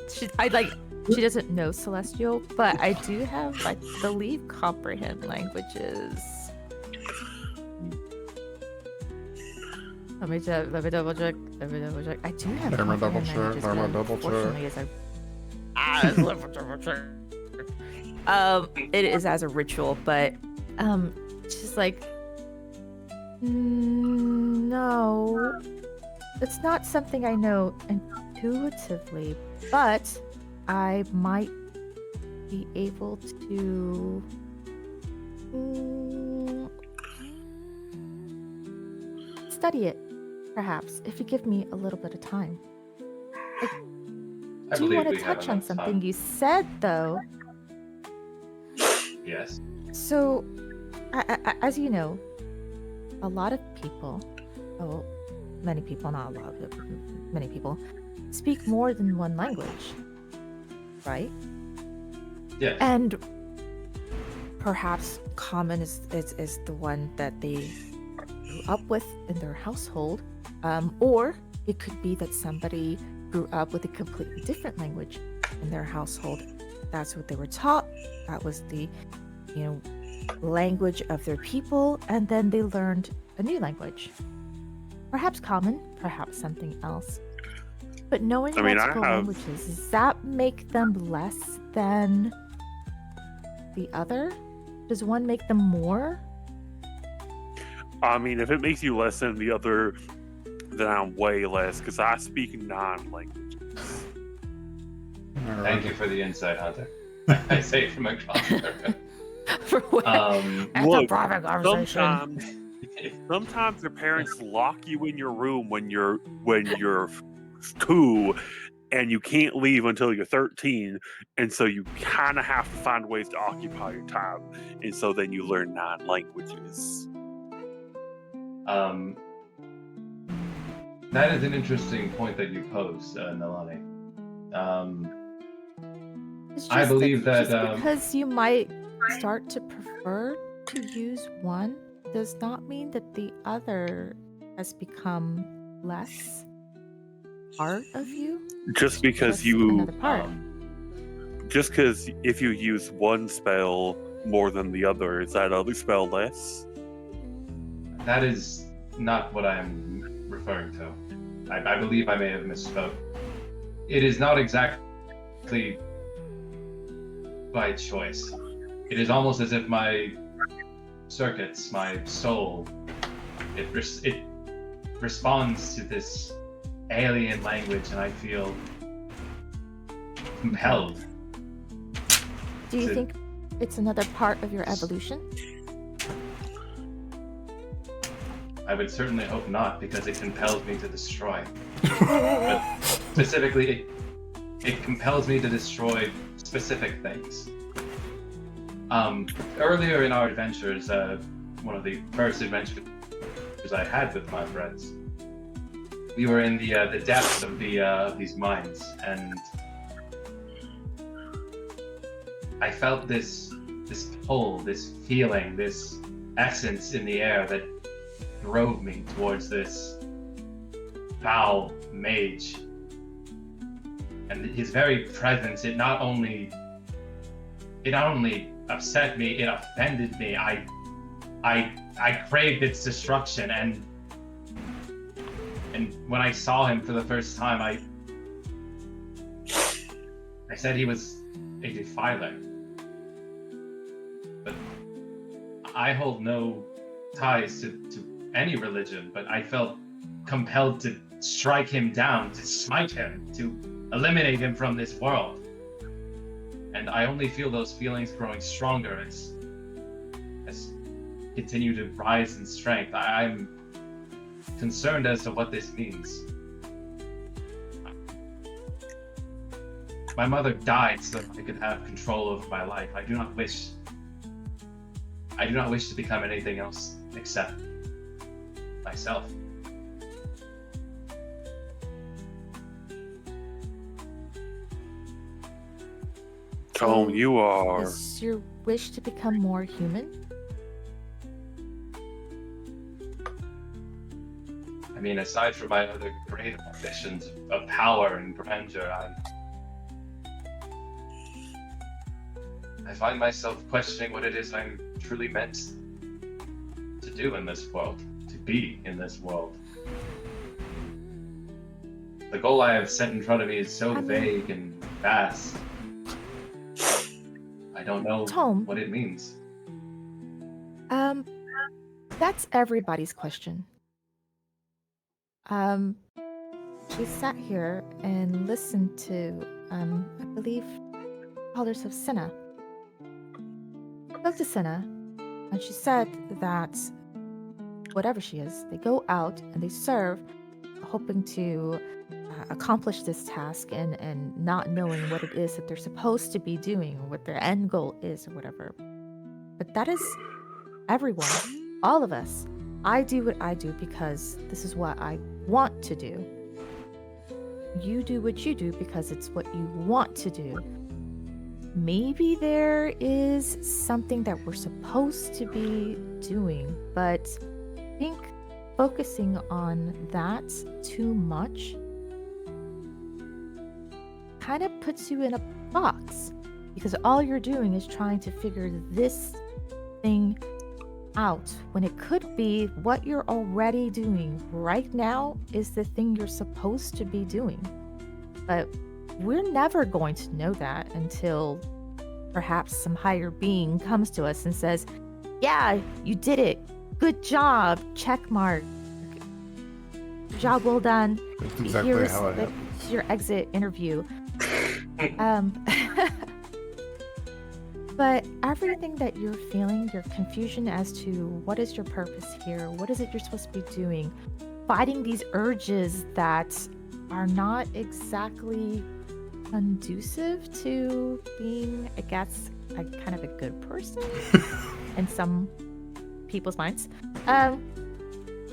she doesn't know Celestial, but I do have, I believe, comprehend languages. Let me double check. I do have comprehend languages, unfortunately, it is as a ritual, but she's like, no, it's not something I know intuitively, but I might be able to study it, perhaps, if you give me a little bit of time. Do you want to touch on something you said, though? Yes. So, as you know, a lot of people, many people, not a lot of people, many people, speak more than one language, right? Yeah. And perhaps common is the one that they grew up with in their household, or it could be that somebody grew up with a completely different language in their household. That's what they were taught. That was the, language of their people, and then they learned a new language. Perhaps common, perhaps something else. But knowing multiple languages, does that make them less than the other? Does one make them more? I mean, if it makes you less than the other, then I'm way less, because I speak 9 languages. Thank you for the insight, Hunter. I say it from across the For what? Look, sometimes your parents lock you in your room when you're 2, and you can't leave until you're 13, and so you kind of have to find ways to occupy your time, and so then you learn 9 languages. That is an interesting point that you pose, Nalani. I believe that because you might start to prefer to use one does not mean that the other has become less part of you. Just because That's another part. Just because if you use one spell more than the other, is that other spell less? That is not what I'm referring to. I believe I may have misspoke. It is not exactly by choice. It is almost as if my circuits, my soul, it responds to this alien language, and I feel compelled. Do you think it's another part of your evolution? I would certainly hope not, because it compels me to destroy. But specifically, it compels me to destroy specific things. Earlier in our adventures, one of the first adventures I had with my friends, we were in the depths of these mines, and I felt this pull, this feeling, this essence in the air that drove me towards this foul mage. And his very presence, it not only upset me, it offended me. I craved its destruction, and when I saw him for the first time, I said he was a defiler. But I hold no ties to any religion, but I felt compelled to strike him down, to smite him, to eliminate him from this world. And I only feel those feelings growing stronger as continue to rise in strength. I'm concerned as to what this means. My mother died so I could have control over my life. I do not wish to become anything else except myself. Tome, you are. Is your wish to become more human? I mean, aside from my other great ambitions of power and grandeur, I find myself questioning what it is I'm truly meant to do in this world, to be in this world. The goal I have set in front of me is so vague and vast. I don't know Tome, what it means. that's everybody's question. She sat here and listened to, I believe, Elders of Senna. Spoke to Senna, and she said that whatever she is, they go out and they serve, hoping to accomplish this task and not knowing what it is that they're supposed to be doing or what their end goal is or whatever. But that is everyone, all of us. I do what I do because this is what I want to do. You do what you do because it's what you want to do. Maybe there is something that we're supposed to be doing, but I think focusing on that too much kind of puts you in a box, because all you're doing is trying to figure this thing out when it could be what you're already doing right now is the thing you're supposed to be doing. But we're never going to know that until perhaps some higher being comes to us and says, yeah, you did it. Good job. Check mark. Job well done. That's exactly how it happens. Your exit interview. But everything that you're feeling, your confusion as to what is your purpose here, what is it you're supposed to be doing, fighting these urges that are not exactly conducive to being, I guess, a kind of a good person in some people's minds.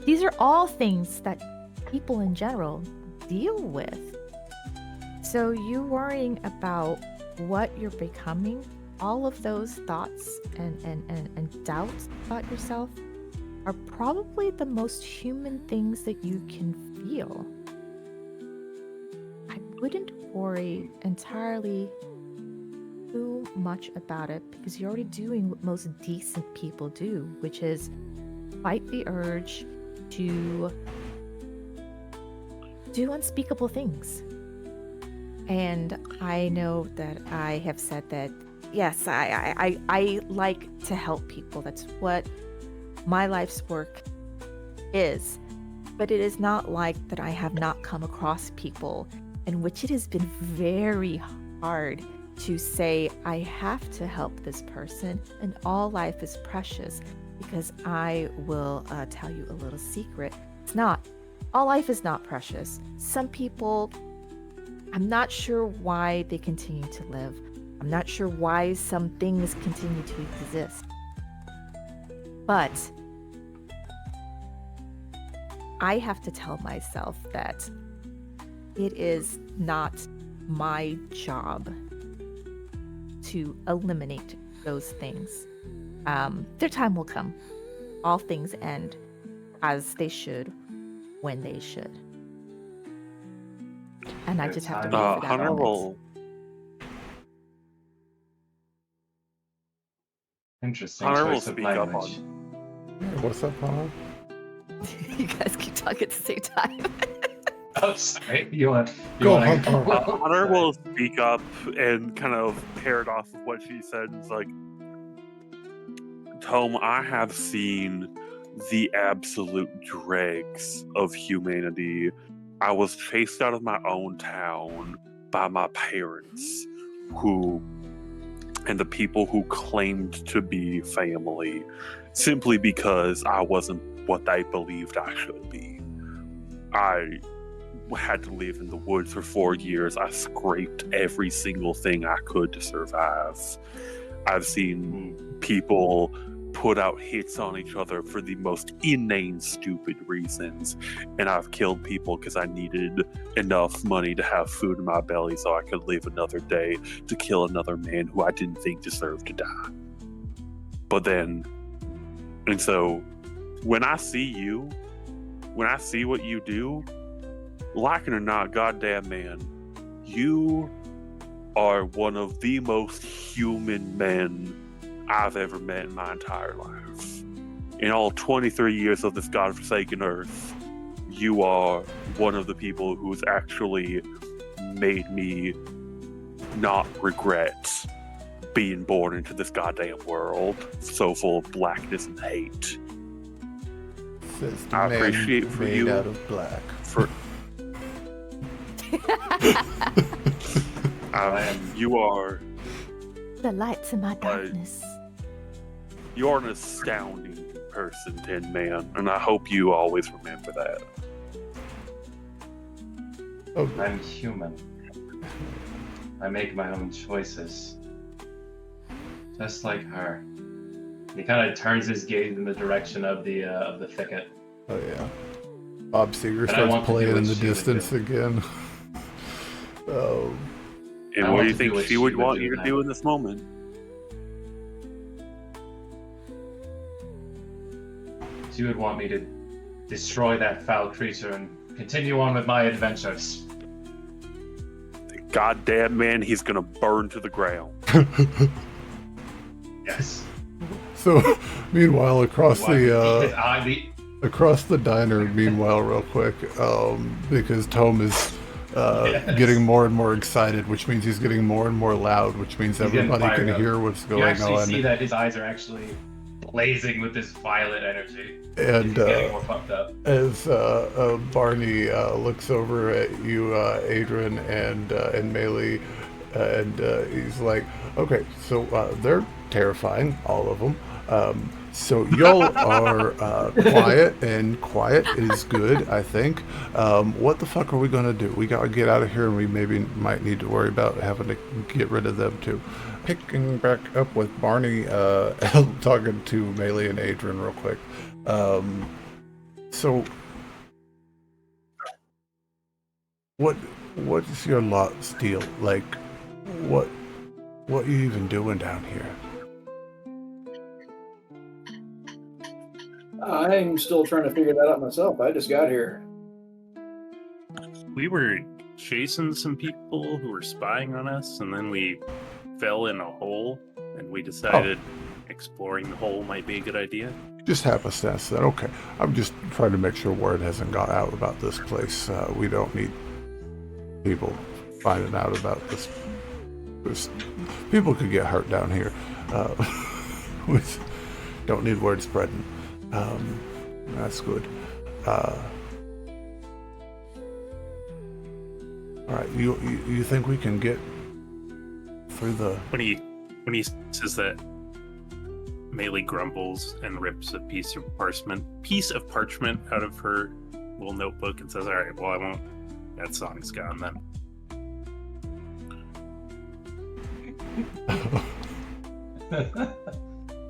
These are all things that people in general deal with. So you worrying about what you're becoming, all of those thoughts and doubts about yourself are probably the most human things that you can feel. I wouldn't worry entirely too much about it, because you're already doing what most decent people do, which is fight the urge to do unspeakable things. And I know that I have said that, yes, I like to help people. That's what my life's work is. But it is not like that I have not come across people in which it has been very hard to say, I have to help this person, and all life is precious. Because I will tell you a little secret. It's not. All life is not precious. Some people, I'm not sure why they continue to live. I'm not sure why some things continue to exist. But I have to tell myself that it is not my job to eliminate those things. Their time will come. All things end as they should, when they should. And I Good just have to timing. wait for that Hunter moment. will. Interesting Hunter will choice of speak up language. Hey, what's up, Paul? You guys keep talking at the same time. Oh, sorry. You want Go, to Hunter. Hunter will speak up and kind of parrot off of what she said. It's like, Tome, I have seen the absolute dregs of humanity. I was chased out of my own town by my parents, and the people who claimed to be family, simply because I wasn't what they believed I should be. I had to live in the woods for 4 years. I scraped every single thing I could to survive. I've seen people put out hits on each other for the most inane, stupid reasons. And I've killed people because I needed enough money to have food in my belly so I could live another day to kill another man who I didn't think deserved to die. And so when I see what you do, like it or not, goddamn man, you are one of the most human men I've ever met in my entire life. In all 23 years of this godforsaken earth, you are one of the people who's actually made me not regret being born into this goddamn world so full of blackness and hate. Says the I man appreciate for made you out of black. You are The lights in my darkness. you are an astounding person, Tin Man, and I hope you always remember that. Oh, I'm human. I make my own choices. Just like her. He kind of turns his gaze in the direction of the thicket. oh yeah. Bob Seger But I want starts to do playing what in the she would distance do. again. Oh, And I what want do you to do think what she would she would want do you to now. do in this moment? She would want me to destroy that foul creature and continue on with my adventures. Goddamn man, he's gonna burn to the ground. Yes. so meanwhile across Because across the diner, meanwhile, real quick, because Tome is Yes. getting more and more excited, which means he's getting more and more loud, which means He's getting everybody can fired up. hear what's you going actually on. see that his eyes are actually blazing with this violet energy. And He's getting more pumped up. as Barney looks over at you, Adran and Melee, and he's like, "Okay, so they're terrifying, all of them. So y'all are quiet, and quiet is good, I think. What the fuck are we gonna do? We gotta get out of here, and we maybe might need to worry about having to get rid of them too." Picking back up with Barney, talking to Melee and Adran real quick. So what is your lot's deal? Like, what are you even doing down here? I'm still trying to figure that out myself. I just got here. We were chasing some people who were spying on us, and then we fell in a hole, and we decided exploring the hole might be a good idea. Just happenstance then. Okay, I'm just trying to make sure word hasn't got out about this place. We don't need people finding out about this. People could get hurt down here. We don't need word spreading. That's good. All right, you think we can get through the? When he says that, Melee grumbles and rips a piece of parchment out of her little notebook and says, "All right, well, I won't. That song's gone then."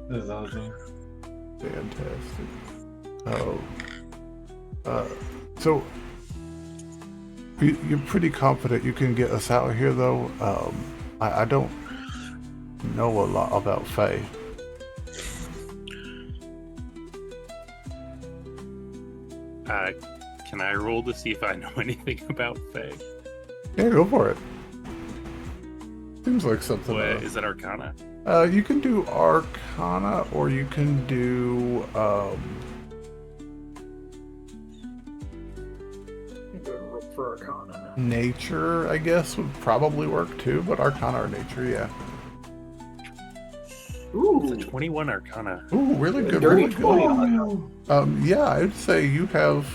This is awesome. Fantastic. So you're pretty confident you can get us out of here, though. I don't know a lot about Faye. Can I roll to see if I know anything about Faye? Yeah, go for it. Seems like something. What, is that Arcana? You can do Arcana, or you can do For Arcana. Nature. I guess would probably work too, but Arcana or Nature, yeah. It's a Ooh. 21 Arcana. Ooh, really good. Dirty Really 20 good. Yeah, I'd say you have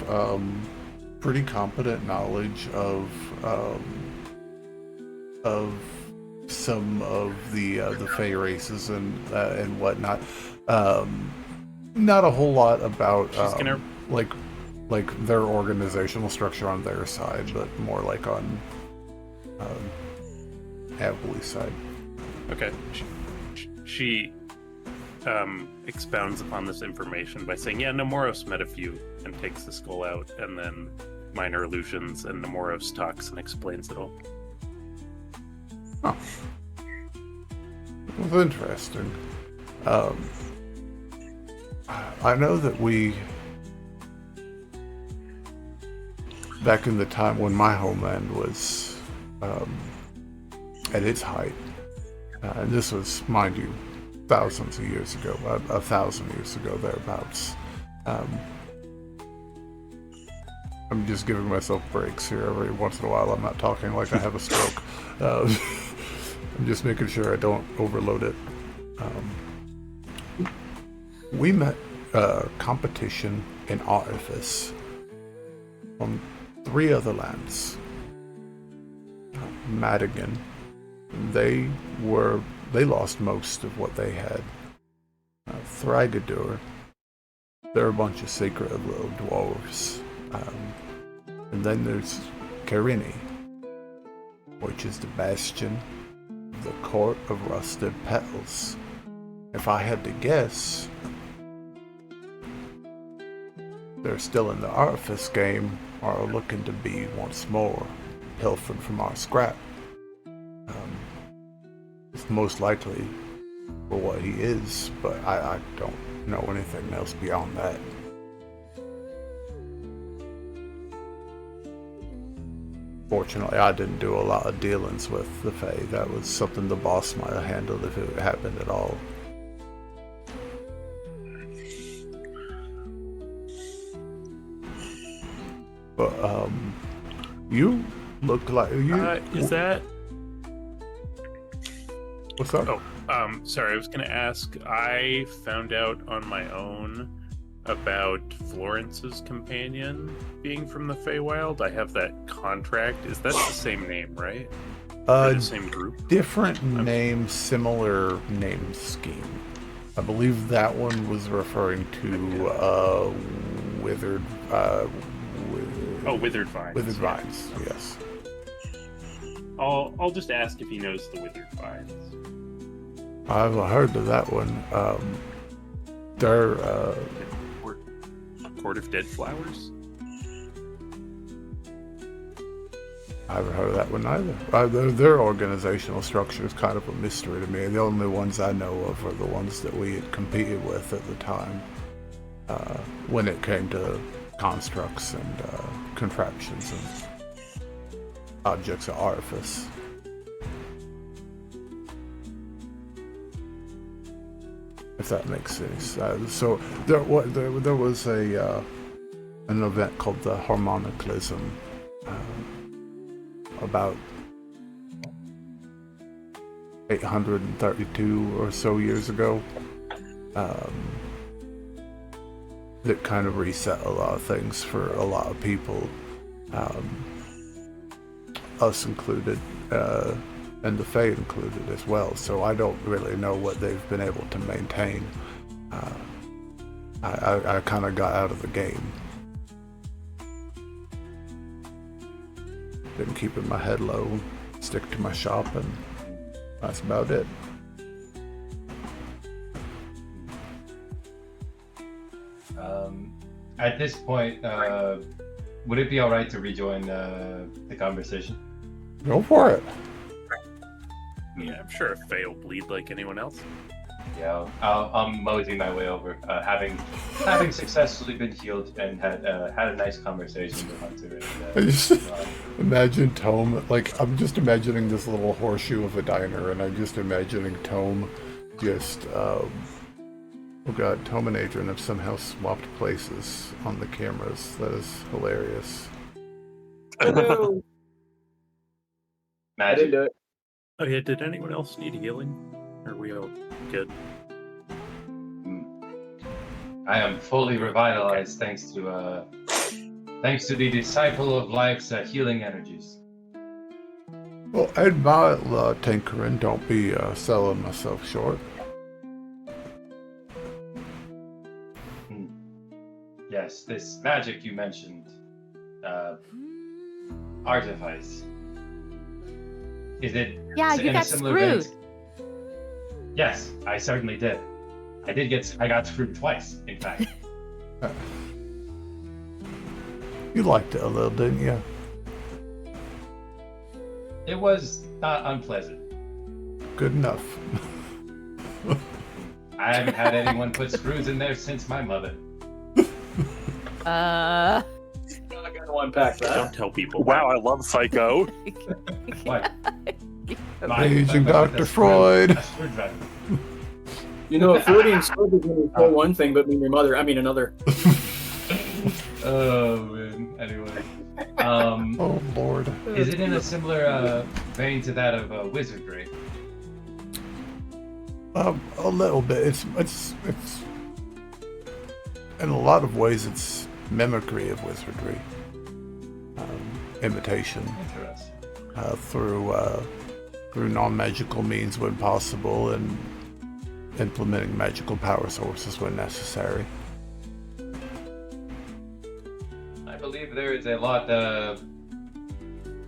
pretty competent knowledge of some of the Fey races and whatnot. Not a whole lot about She's gonna- like their organizational structure on their side, but more like on Abhaile's side. Okay. She expounds upon this information by saying, yeah, Nemoros met a few, and takes the skull out, and then minor illusions, and Nemoros talks and explains it all. Huh. It was interesting. I know that back in the time when my homeland was at its height, and this was, mind you, thousands of years ago, 1,000 years ago, thereabouts. I'm just giving myself breaks here every once in a while. I'm not talking like I have a stroke. I'm just making sure I don't overload it. We met competition in Artifice from 3 other lands. Madigan. They lost most of what they had. Thrygadur. They're a bunch of sacred little dwarves. And then there's Carini, which is the bastion, the court of rusted petals. If I had to guess, they're still in the Artifice game, or are looking to be once more, pilfered from our scrap. It's most likely for what he is, but I don't know anything else beyond that. Fortunately, I didn't do a lot of dealings with the Fae. That was something the boss might have handled if it happened at all. But, you look like you. Is that? What's up? Oh, sorry. I was gonna ask. I found out on my own about Florence's companion being from the Feywild. I have that contract. Is that the same name, right? Or the same group? Different name, similar name scheme. I believe that one was referring to Withered. Withered Vines. Withered Vines, yes. I'll just ask if he knows the Withered Vines. I've heard of that one. They're Court of Dead Flowers? I haven't heard of that one either. Their organizational structure is kind of a mystery to me. The only ones I know of are the ones that we had competed with at the time, when it came to constructs and contraptions and objects of artifice. If that makes sense. So there was an event called the Harmonicalism about 832 or so years ago, that kind of reset a lot of things for a lot of people, us included, and the Fae included as well. So I don't really know what they've been able to maintain. I kind of got out of the game. Been keeping my head low, stick to my shop, and that's about it. At this point, would it be alright to rejoin the conversation? Go for it. Yeah, I'm sure a Fae will bleed like anyone else. Yeah, I'm moseying my way over, having successfully been healed and had a nice conversation with Hunter. I just imagine Tome, like, I'm just imagining this little horseshoe of a diner, and I'm just imagining Tome just, oh god, Tome and Adran have somehow swapped places on the cameras. That is hilarious. Oh, no. I didn't Magic. do it. Oh yeah, did anyone else need healing? Or are we all good? I am fully revitalized thanks to the disciple of life's healing energies. Well, I admire tinkering. Don't be selling myself short. Yes, this magic you mentioned, artifice. Is it? Yeah, you in a got similar vein? screwed. Yes, I certainly did. I got screwed twice, in fact. You liked it a little, didn't you? It was not unpleasant. Good enough. I haven't had anyone put screws in there since my mother. I'm not gonna unpack that. Don't tell people. Wow, I love Psycho. What? Paging Dr. Freud. A screwdriver. You know, a Freudian slip is when you say one thing, but mean your mother. I mean another. Oh man. Anyway, Oh lord. is it in a similar vein to that of wizardry? A little bit. It's in a lot of ways it's mimicry of wizardry, imitation Interesting. through non-magical means when possible, and implementing magical power sources when necessary. I believe there is a lot.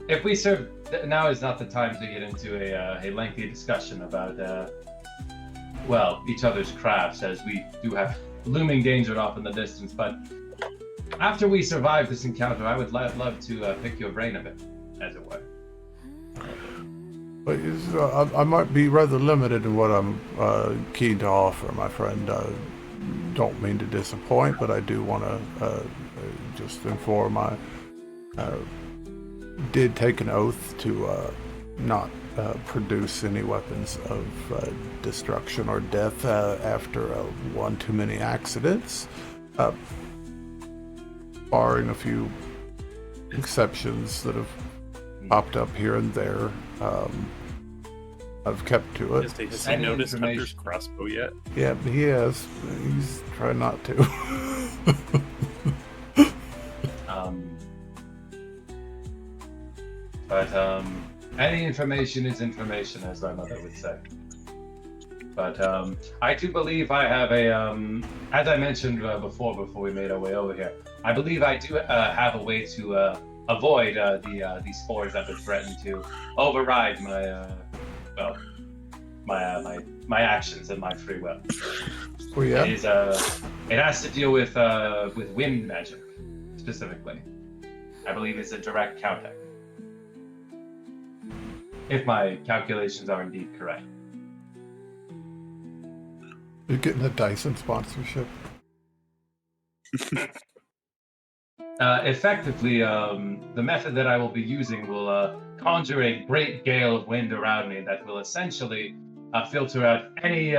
If we serve, now is not the time to get into a lengthy discussion about each other's crafts, as we do have looming danger off in the distance. But after we survive this encounter, I would love to pick your brain a bit, as it were. But I might be rather limited in what I'm keen to offer, my friend. Don't mean to disappoint, but I do want to just inform I did take an oath to not produce any weapons of destruction or death after one too many accidents, barring a few exceptions that have popped up here and there. I've kept to it. Has he noticed Hunter's crossbow yet? Yeah, he has. He's trying not to. But any information is information, as my mother would say. But I do believe I have as I mentioned before we made our way over here, I believe I do have a way to avoid these spores that would threaten to override my actions and my free will. Oh yeah. It has to deal with wind magic specifically. I believe it's a direct counter. If my calculations are indeed correct. You're getting a Dyson sponsorship. Effectively, the method that I will be using will conjure a great gale of wind around me that will essentially filter out any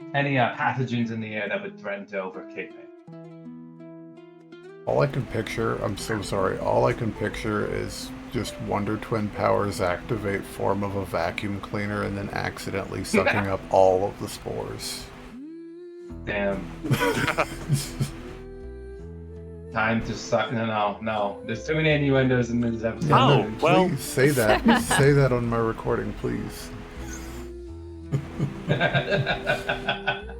pathogens in the air that would threaten to overtake me. All I can picture, I'm so sorry, all I can picture is just Wonder Twin powers activate form of a vacuum cleaner and then accidentally sucking up all of the spores. Damn. Time to suck. No. There's too many innuendos in this episode. Oh, well. Please say that. Say that on my recording, please.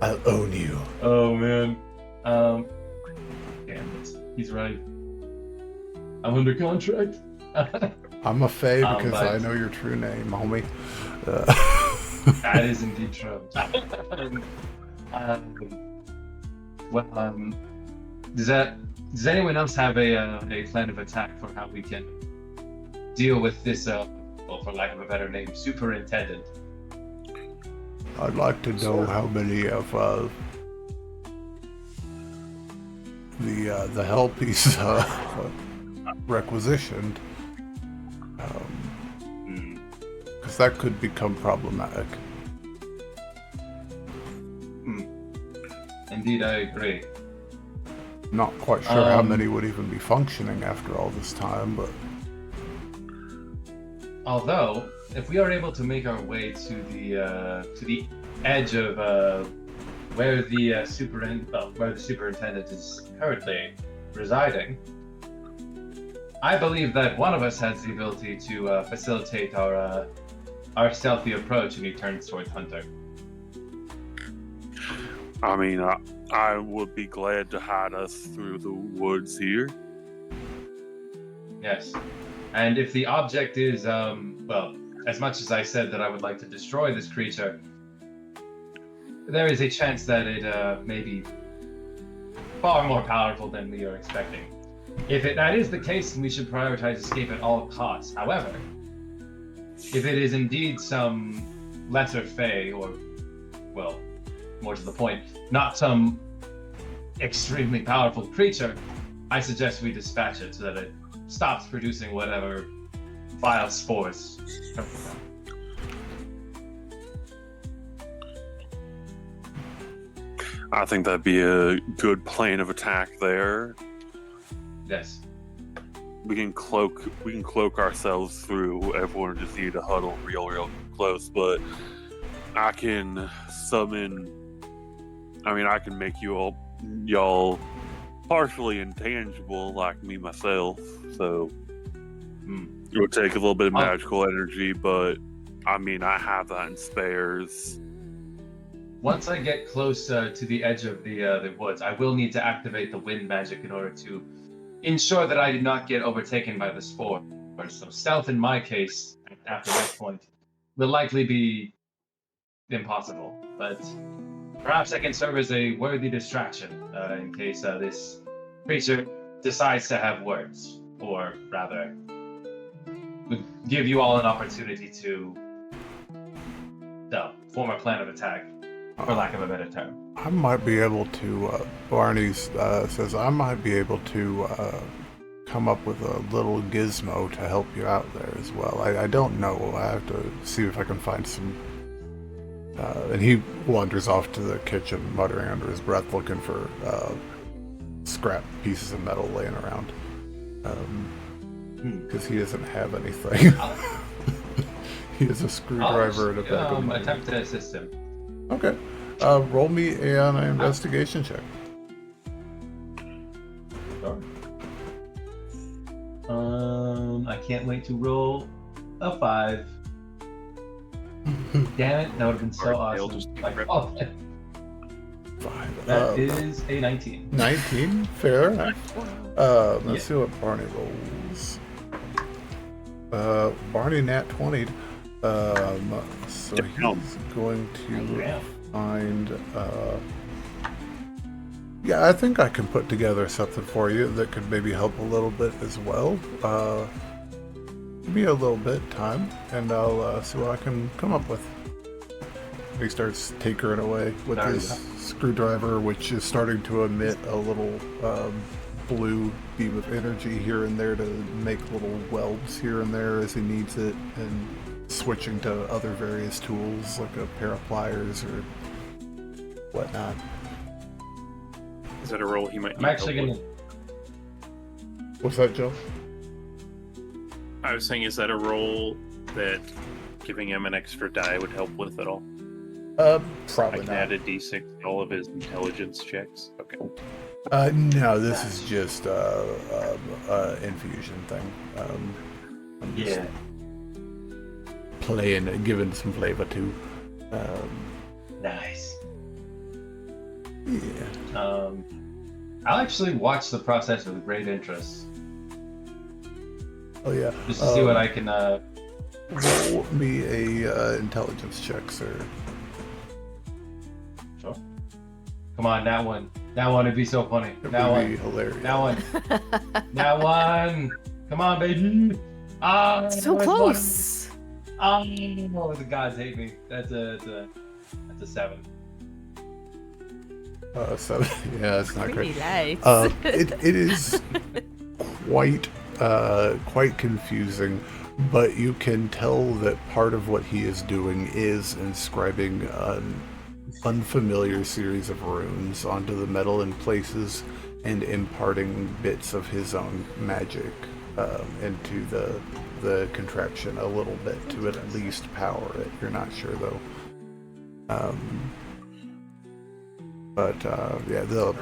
I'll own you. Oh man. Damn it. He's right. I'm under contract. I'm a fae because but- I know your true name, homie. That is indeed true. Does anyone else have a plan of attack for how we can deal with this, for lack of a better name, superintendent? I'd like to know how many of the help he's requisitioned, because that could become problematic. Indeed, I agree. Not quite sure how many would even be functioning after all this time, but Although, if we are able to make our way to the edge of where the superintendent is currently residing, I believe that one of us has the ability to facilitate our stealthy approach, and he turns towards Hunter. I mean, I would be glad to hide us through the woods here. Yes. And if the object is, well, as much as I said that I would like to destroy this creature, there is a chance that it may be far more powerful than we are expecting. If that is the case, then we should prioritize escape at all costs. However, if it is indeed some lesser fae, or, well, more to the point, not some extremely powerful creature, I suggest we dispatch it so that it stops producing whatever vile spores come from them. I think that'd be a good plan of attack there. Yes. We can cloak ourselves through. Everyone just need to huddle real close, but I can summon. I mean, I can make y'all partially intangible, like me myself. So it would take a little bit of magical energy, but I mean, I have that in spares. Once I get close to the edge of the woods, I will need to activate the wind magic in order to ensure that I do not get overtaken by the spore. So stealth, in my case, after this point, will likely be impossible. But perhaps I can serve as a worthy distraction in case this creature decides to have words, or rather, give you all an opportunity to form a plan of attack, for lack of a better term. I might be able to, Barney says, I might be able to come up with a little gizmo to help you out there as well. I don't know. I have to see if I can find some. And he wanders off to the kitchen, muttering under his breath, looking for scrap pieces of metal laying around. Because he doesn't have anything. He has a screwdriver and a bag of money. Attempt to assist him. Okay. Roll me an investigation check. Sure. I can't wait to roll a 5. Damn it, that would have been so awesome. Like, oh, 5. that is a 19. 19? Fair enough. Let's see what Barney rolls. Barney nat 20'd. So he's going to find. Yeah, I think I can put together something for you that could maybe help a little bit as well. Give me a little bit of time, and I'll see what I can come up with. He starts tinkering away with his screwdriver, which is starting to emit a little blue beam of energy here and there to make little welds here and there as he needs it, and switching to other various tools like a pair of pliers or whatnot. Is that a roll he might need? I'm actually help gonna. What's that, Joe? with? I was saying, is that a roll that giving him an extra die would help with at all? I Probably can not. add a d6 to all of his intelligence checks. Okay. No, this is just infusion thing. I'm just playing it, giving some flavor to. Nice. Yeah. I'll actually watch the process with great interest, Oh yeah. just to see what I can. Roll me a intelligence check, sir. Sure. Come on, that one. That one would be so funny. That That would be one. hilarious. That one. That one. Come on, baby. So it's close. one. Oh, the gods hate me. That's a That's a 7. So yeah, it's not Pretty great. nice. It is quite confusing, but you can tell that part of what he is doing is inscribing an unfamiliar series of runes onto the metal in places and imparting bits of his own magic into the contraption a little bit to at least power it. You're not sure though. Yeah, they'll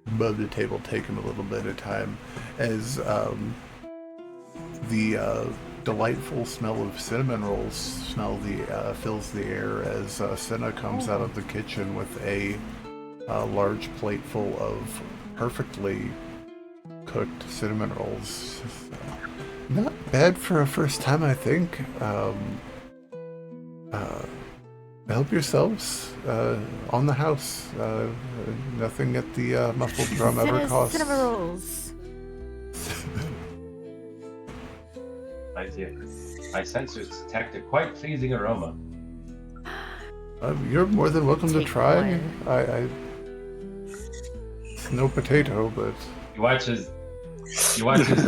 above the table take him a little bit of time as the delightful smell of cinnamon rolls fills the air as Senna comes out of the kitchen with a large plate full of perfectly cooked cinnamon rolls. Not bad for a first time, I think. Help yourselves on the house. Nothing at the muffled drum ever costs. Cinnamon rolls. My sensors detect a quite pleasing aroma. You're more than welcome to Take try. one. It's no potato, but You watch as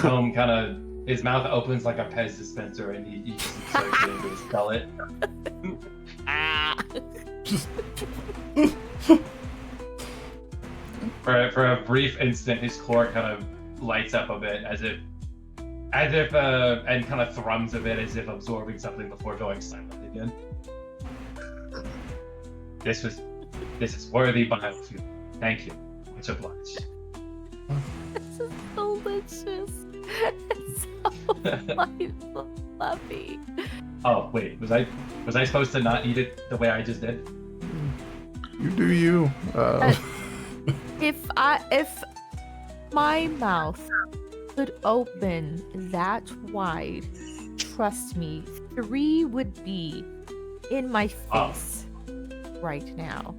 Tome kind of, his mouth opens like a Pez dispenser, and he just inserts it into his gullet. just For a brief instant, his core kind of lights up a bit, as if, and kind of thrums a bit, as if absorbing something before going silent again. This is worthy biofuel. Thank you. Much obliged. This is delicious. It's so light, fluffy. Oh wait, was I supposed to not eat it the way I just did? you do you. If my mouth could open that wide, trust me, 3 would be in my face right now.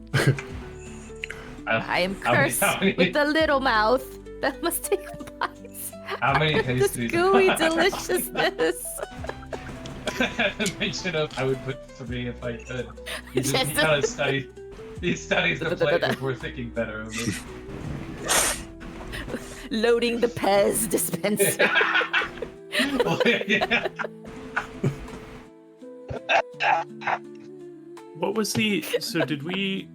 I am cursed with the little mouth that must take bites. How many out of this pastries? gooey deliciousness. The mention of I would put 3 if I could. He Just- kind of studies the plate before thinking better of it. Loading the Pez dispenser. Well, yeah. What was the? So did we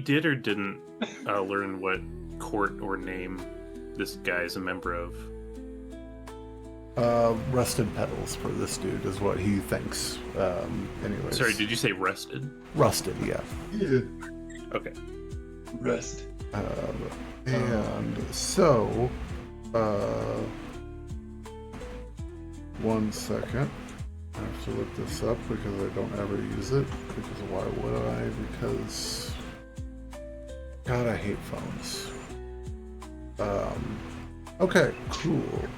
did or didn't learn what court or name this guy is a member of? Rusted Petals for this dude is what he thinks. Anyways. Sorry, did you say rested? Rusted, yeah. Okay. Rest. And so, 1 second. I have to look this up because I don't ever use it. Because why would I? Because God, I hate phones. Okay, cool.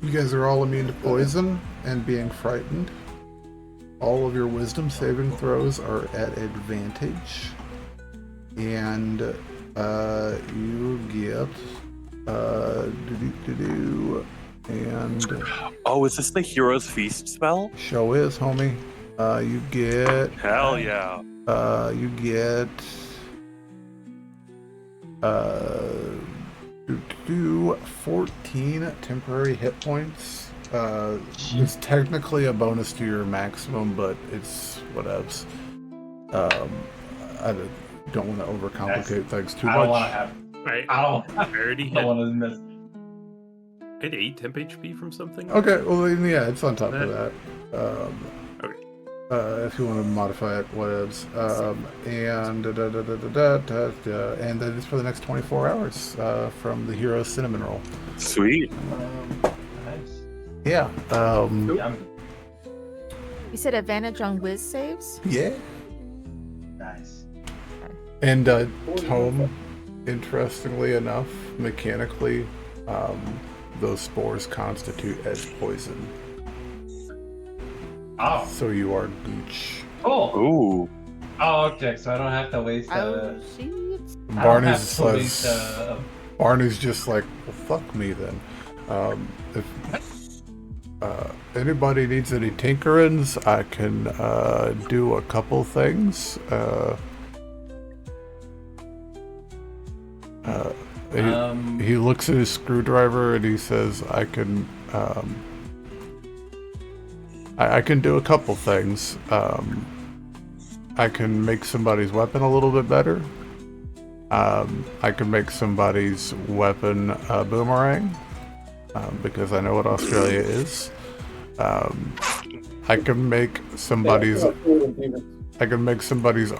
You guys are all immune to poison and being frightened. All of your wisdom saving throws are at advantage. And you get and Oh, is this the Hero's Feast spell? show is, homie. You get Hell yeah. you get 14 temporary hit points. It's technically a bonus to your maximum, but it's whatevs. I don't want to overcomplicate things too I don't much. want to have. I I already don't had, want to miss. I had 8 temp HP from something. Okay, well then, yeah, it's on top of that. Okay. If you want to modify it, whatevs. And and then it's for the next 24 hours from the hero cinnamon roll. Sweet. Nice. Yeah. Yum. You said advantage on whiz saves? Yeah. Nice. And Tome, interestingly enough, mechanically, those spores constitute as poison. Oh, So you are gooch. cool. Ooh. Oh, okay. So I don't have to waste. Oh, shit. Barney's I don't have to waste, Barney's just like, well, fuck me then. If anybody needs any tinkerings, I can do a couple things. He looks at his screwdriver and he says, I can do a couple things. I can make somebody's weapon a little bit better. I can make somebody's weapon a boomerang, because I know what Australia is. I can make somebody's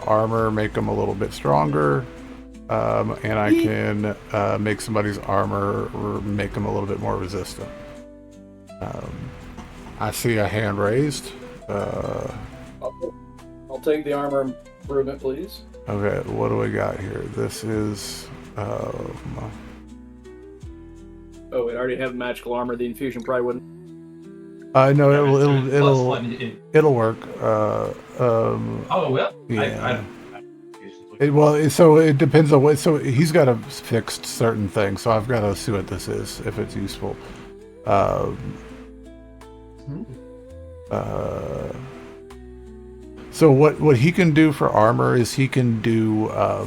armor, make them a little bit stronger. And I can make somebody's armor or make them a little bit more resistant. I see a hand raised. I'll take the armor improvement, please. Okay, what do we got here? This is Oh, we already have magical armor. The infusion probably wouldn't. no, it'll work. Oh, it will? Yeah. So it depends on what. So he's got a fixed certain thing. So I've got to see what this is if it's useful. So what he can do for armor is he can do a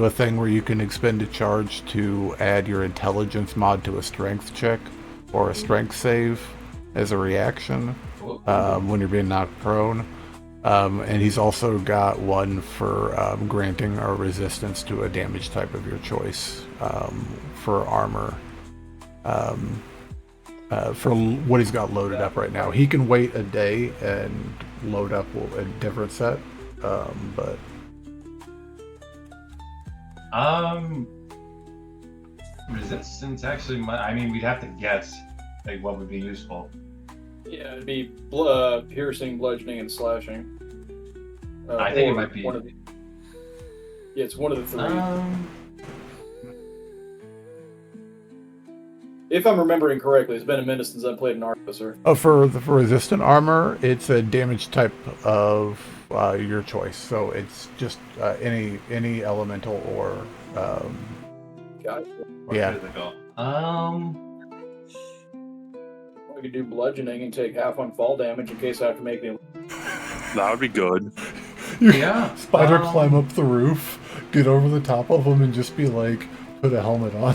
thing where you can expend a charge to add your intelligence mod to a strength check or a strength save as a reaction when you're being knocked prone. And he's also got one for granting a resistance to a damage type of your choice for armor. For what he's got loaded up right now. He can wait a day and load up a different set, but... Resistance actually, we'd have to guess, like, what would be useful. Yeah, it'd be piercing, bludgeoning, and slashing. I think it might be... one of the... Yeah, it's one of the three. If I'm remembering correctly, it's been a minute since I played an artificer. Oh, for resistant armor, it's a damage type of your choice. So it's just any elemental or Gotcha. yeah. I could do bludgeoning and take half on fall damage in case I have to make the. That would be good. Yeah. Spider climb up the roof, get over the top of them, and just be like, put a helmet on.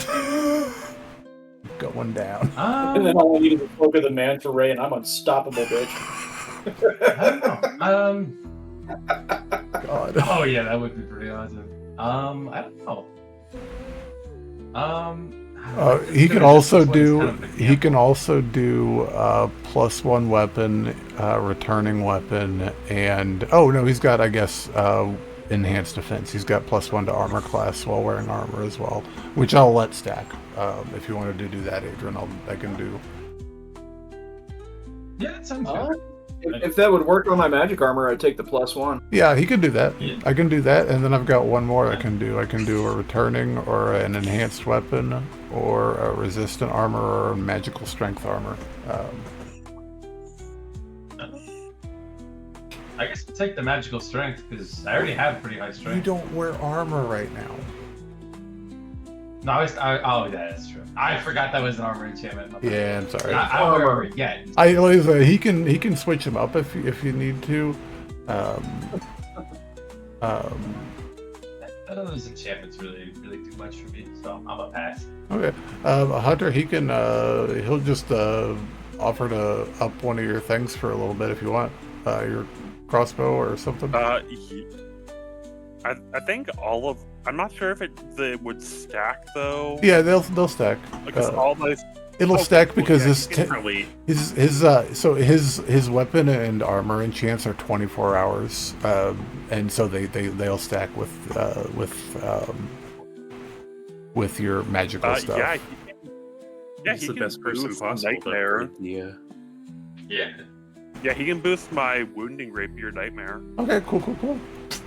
Going down. And then all I need is a cloak of the manta ray, and I'm unstoppable, bitch. I don't know. God. Oh yeah, that would be pretty awesome. I don't know. He can also do +1 weapon, returning weapon, and he's got, I guess, enhanced defense. He's got +1 to armor class while wearing armor as well, which I'll let stack. If you wanted to do that, Adran, I can do. Yeah, that sounds good. If that would work on my magic armor, I'd take the +1. Yeah, he can do that. Yeah. I can do that, and then I've got one more I can do. I can do a returning or an enhanced weapon or a resistant armor or a magical strength armor. I guess I'll take the magical strength because I already have pretty high strength. You don't wear armor right now. No, oh yeah, that's true. I forgot that was an armor enchantment. Yeah, I'm sorry. I don't wear armor yet. He can switch them up if you need to. Those enchantments really do much for me, so I'm a pass. Okay, Hunter, he'll just offer to up one of your things for a little bit if you want. Your crossbow or something. I think all of. I'm not sure if they would stack though. Yeah, they'll stack. Because all those. It'll stack because yeah, his weapon and armor enchants are 24 hours, and so they'll stack with your magical stuff. Yeah, He's the best person possible. Nightmare. Yeah. Yeah, he can boost my wounding rapier nightmare. Okay, cool.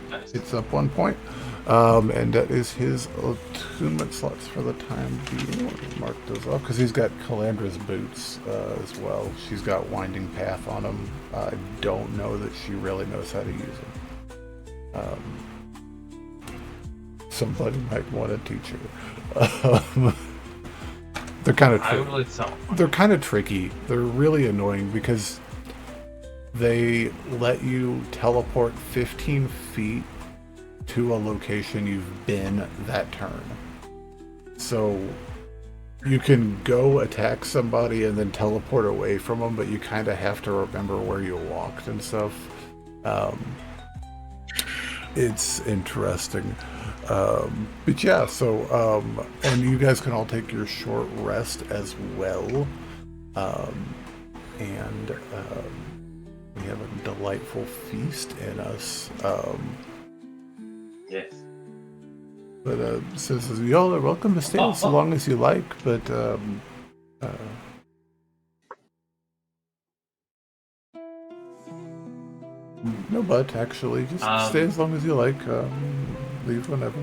Nice. It's up 1 point. And that is his attunement slots for the time being. Let me mark those off because he's got Calandra's boots as well. She's got Winding Path on them. I don't know that she really knows how to use them. Somebody might want to teach her. They're kind of I will itself. they're kind of tricky. They're really annoying because they let you teleport 15 feet to a location you've been that turn. So you can go attack somebody and then teleport away from them, but you kind of have to remember where you walked and stuff. It's interesting. But yeah, so, and you guys can all take your short rest as well. And we have a delightful feast in us. Yes. But says y'all are welcome to stay as long as you like, but no, but actually, just stay as long as you like. Leave whenever.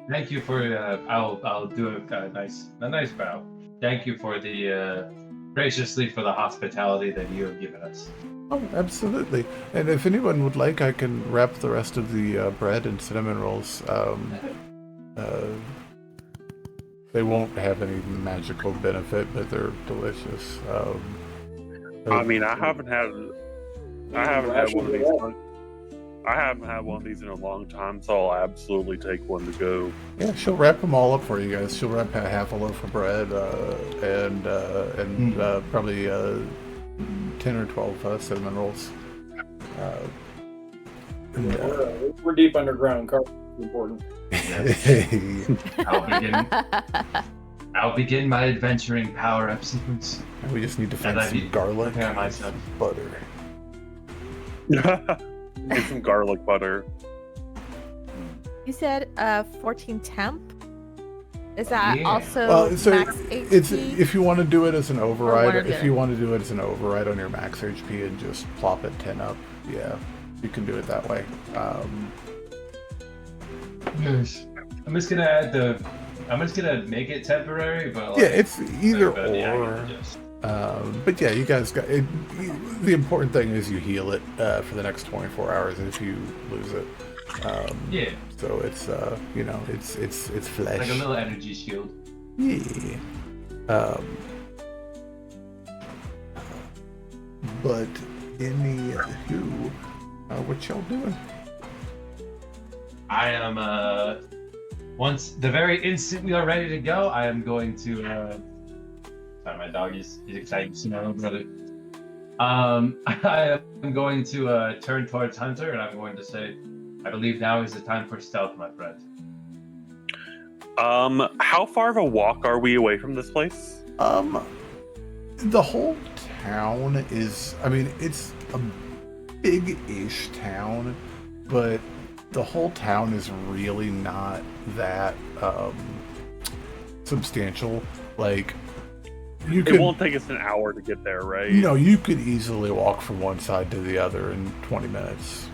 Thank you for. I'll do a nice bow. Thank you for the graciously for the hospitality that you have given us. Oh, absolutely. And if anyone would like, I can wrap the rest of the bread and cinnamon rolls. They won't have any magical benefit, but they're delicious. I mean, I haven't had one of these. I haven't had one of these in a long time, so I'll absolutely take one to go. Yeah, she'll wrap them all up for you guys. She'll wrap half a loaf of bread and probably 10 or 12 cinnamon rolls. We're deep underground. Car's important. I'll begin my adventuring power-up sequence. And we just need to find some garlic myself. butter. Get some garlic butter. You said 14 temp? Is that also Well, so max HP? it's if you want to do it as an override, if you want to do it as an override on your max HP and just plop it 10 up, yeah, you can do it that way. Yes. I'm just gonna make it temporary, but Yeah, it's either but, yeah, or. But yeah, you guys got it. The important thing is you heal it for the next 24 hours if you lose it. Yeah. So it's it's flesh. Like a little energy shield. Yeah. But anywho, what y'all doing? I am once the very instant we are ready to go, I am going to sorry, my dog he's excited to see my little brother. I am going to turn towards Hunter and I'm going to say, I believe now is the time for stealth, my friend. How far of a walk are we away from this place? The whole town is, I mean, it's a big-ish town, but the whole town is really not that substantial. Like, It won't take us an hour to get there, right? No, you could easily walk from one side to the other in 20 minutes.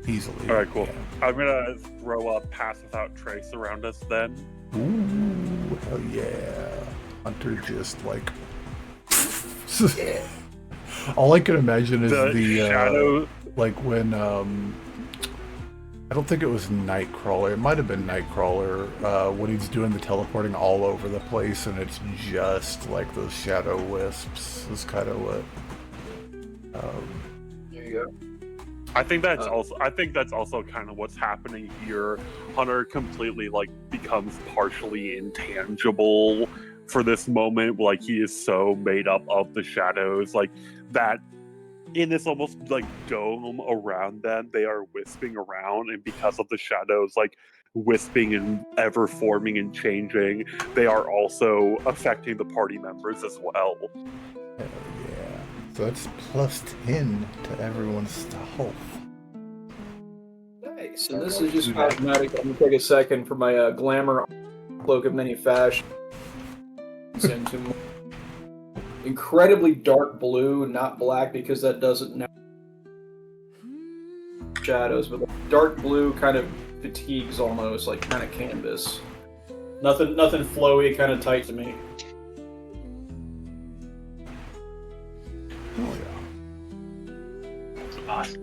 Easily. All right, cool. Yeah. I'm gonna throw up Pass Without Trace around us then. Ooh, hell yeah. Hunter just like... All I can imagine is the shadow. like when I don't think it was Nightcrawler. It might have been Nightcrawler when he's doing the teleporting all over the place, and it's just like those shadow wisps. Is kind of what. There you go. I think that's also kind of what's happening here. Hunter completely like becomes partially intangible for this moment. Like he is so made up of the shadows, like that. In this almost like dome around them, they are wisping around, and because of the shadows like wisping and ever forming and changing, they are also affecting the party members as well. Hell yeah. So that's plus 10 to everyone's stealth. Nice. And this is just automatic. I'm gonna take a second for my glamour cloak of many fashions. Into incredibly dark blue, not black, because that doesn't know shadows, but like dark blue, kind of fatigues almost, like kind of canvas. Nothing flowy, kind of tight to me. Oh yeah. Awesome.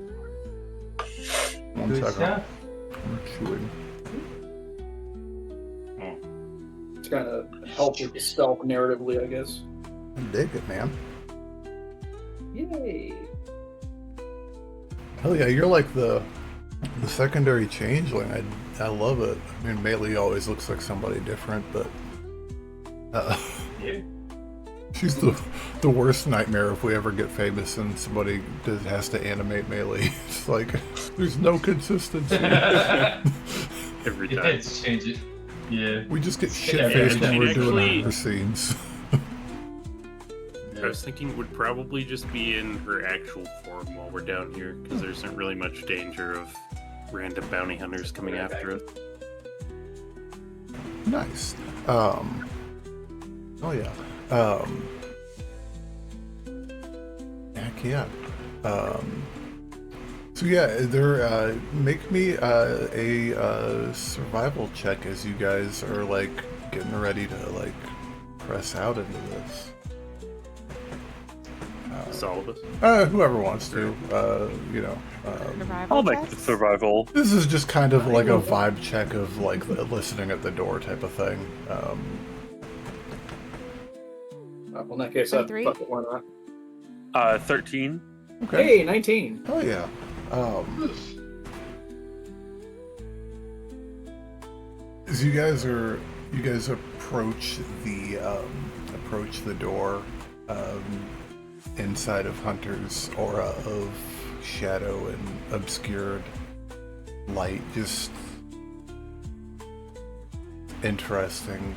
One Good second. stuff. I'm chewing. kind of help with the stealth narratively, I guess. I dig it, man. Yay! Hell yeah, you're like the secondary changeling. I love it. I mean, Melee always looks like somebody different, but Yeah. she's the worst nightmare if we ever get famous and somebody has to animate Melee. It's like there's no consistency. Every Yeah, time. it's change it. Yeah. We just get Yeah, shit-faced when and we're doing actually- our scenes. I was thinking it would probably just be in her actual form while we're down here, because there isn't really much danger of random bounty hunters coming after us. Nice. Oh yeah. Heck yeah. So yeah, there. Make me a survival check as you guys are like getting ready to like press out into this. It's all of us. Whoever wants to. You know. Survival I'll make checks? the survival. This is just kind of like a vibe check of like the listening at the door type of thing. Well, in that case, 23? fuck it, why not? 13. Okay. Hey, 19. Oh yeah. As you guys approach the door, inside of Hunter's aura of shadow and obscured light, just interesting.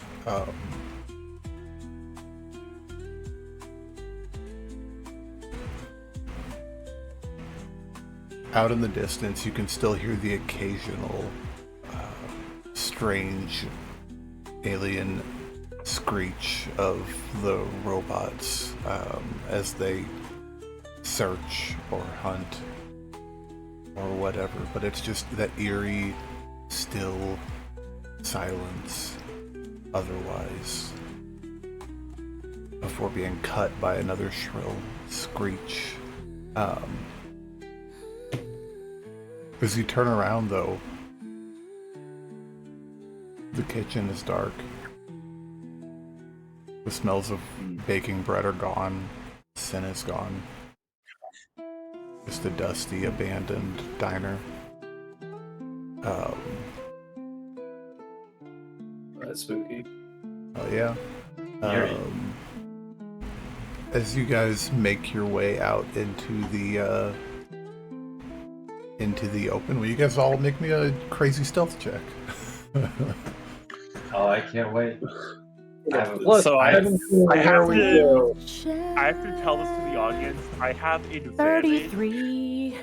Out in the distance, you can still hear the occasional strange alien screech of the robots as they search or hunt or whatever, but it's just that eerie, still silence otherwise before being cut by another shrill screech. As you turn around, though, the kitchen is dark. The smells of baking bread are gone. Sin is gone. Just a dusty, abandoned diner. That's spooky. Oh yeah. Eerie. As you guys make your way out into the open, will you guys all make me a crazy stealth check? Oh, I can't wait. Plus, So I have have to tell this to the audience. I have advantage. 33.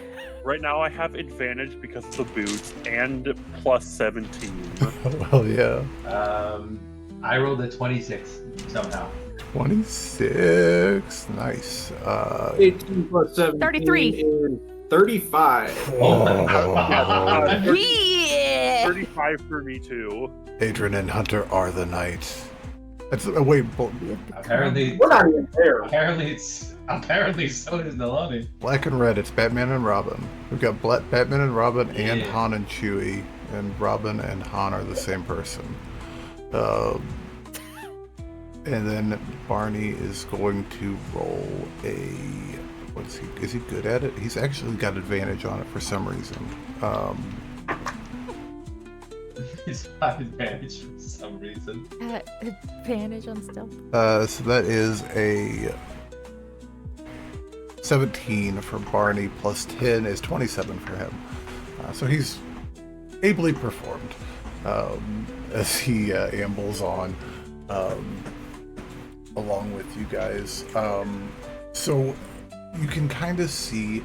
Right now I have advantage because of the boots and plus 17. Well, yeah. I rolled a 26 somehow. 26. Nice. 18 plus 17 33. is 35. Oh my Oh. god. Yeah! 35 for me too. Adran and Hunter are the night. That's wait. Apparently, We're not even there. apparently so is Nalani. Black and red. It's Batman and Robin. We've got Batman and Robin and Yeah. Han and Chewie, and Robin and Han are the same person. And then Barney is going to roll a. What's he? Is he good at it? He's actually got advantage on it for some reason. He's got advantage for some reason. Advantage on stealth. So that is a 17 for Barney, plus 10 is 27 for him. So he's ably performed as he ambles on along with you guys. So you can kind of see,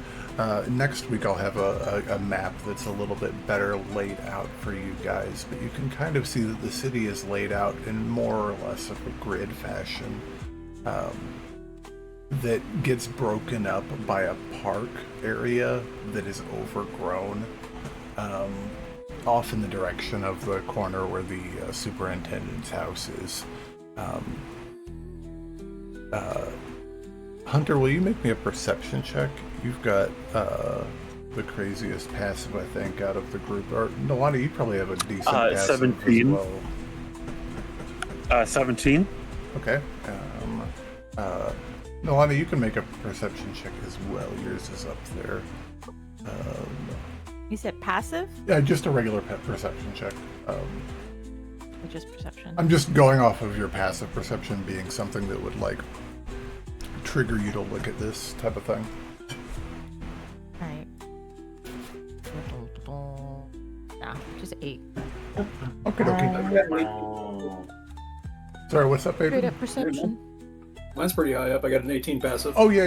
next week I'll have a map that's a little bit better laid out for you guys, but you can kind of see that the city is laid out in more or less of a grid fashion that gets broken up by a park area that is overgrown off in the direction of the corner where the superintendent's house is. Hunter, will you make me a perception check? You've got the craziest passive, I think, out of the group. Or Nalani, you probably have a decent passive 17. as well. 17. Okay. Nalani, you can make a perception check as well. Yours is up there. You said passive Yeah, just a regular perception check. or just perception? I'm just going off of your passive perception being something that would, like, trigger you to look at this type of thing. Right. Nah, just 8. Okay, okay. Sorry, what's up, Straight baby? up perception. Mine's pretty high up. I got an 18 passive. Oh, yeah.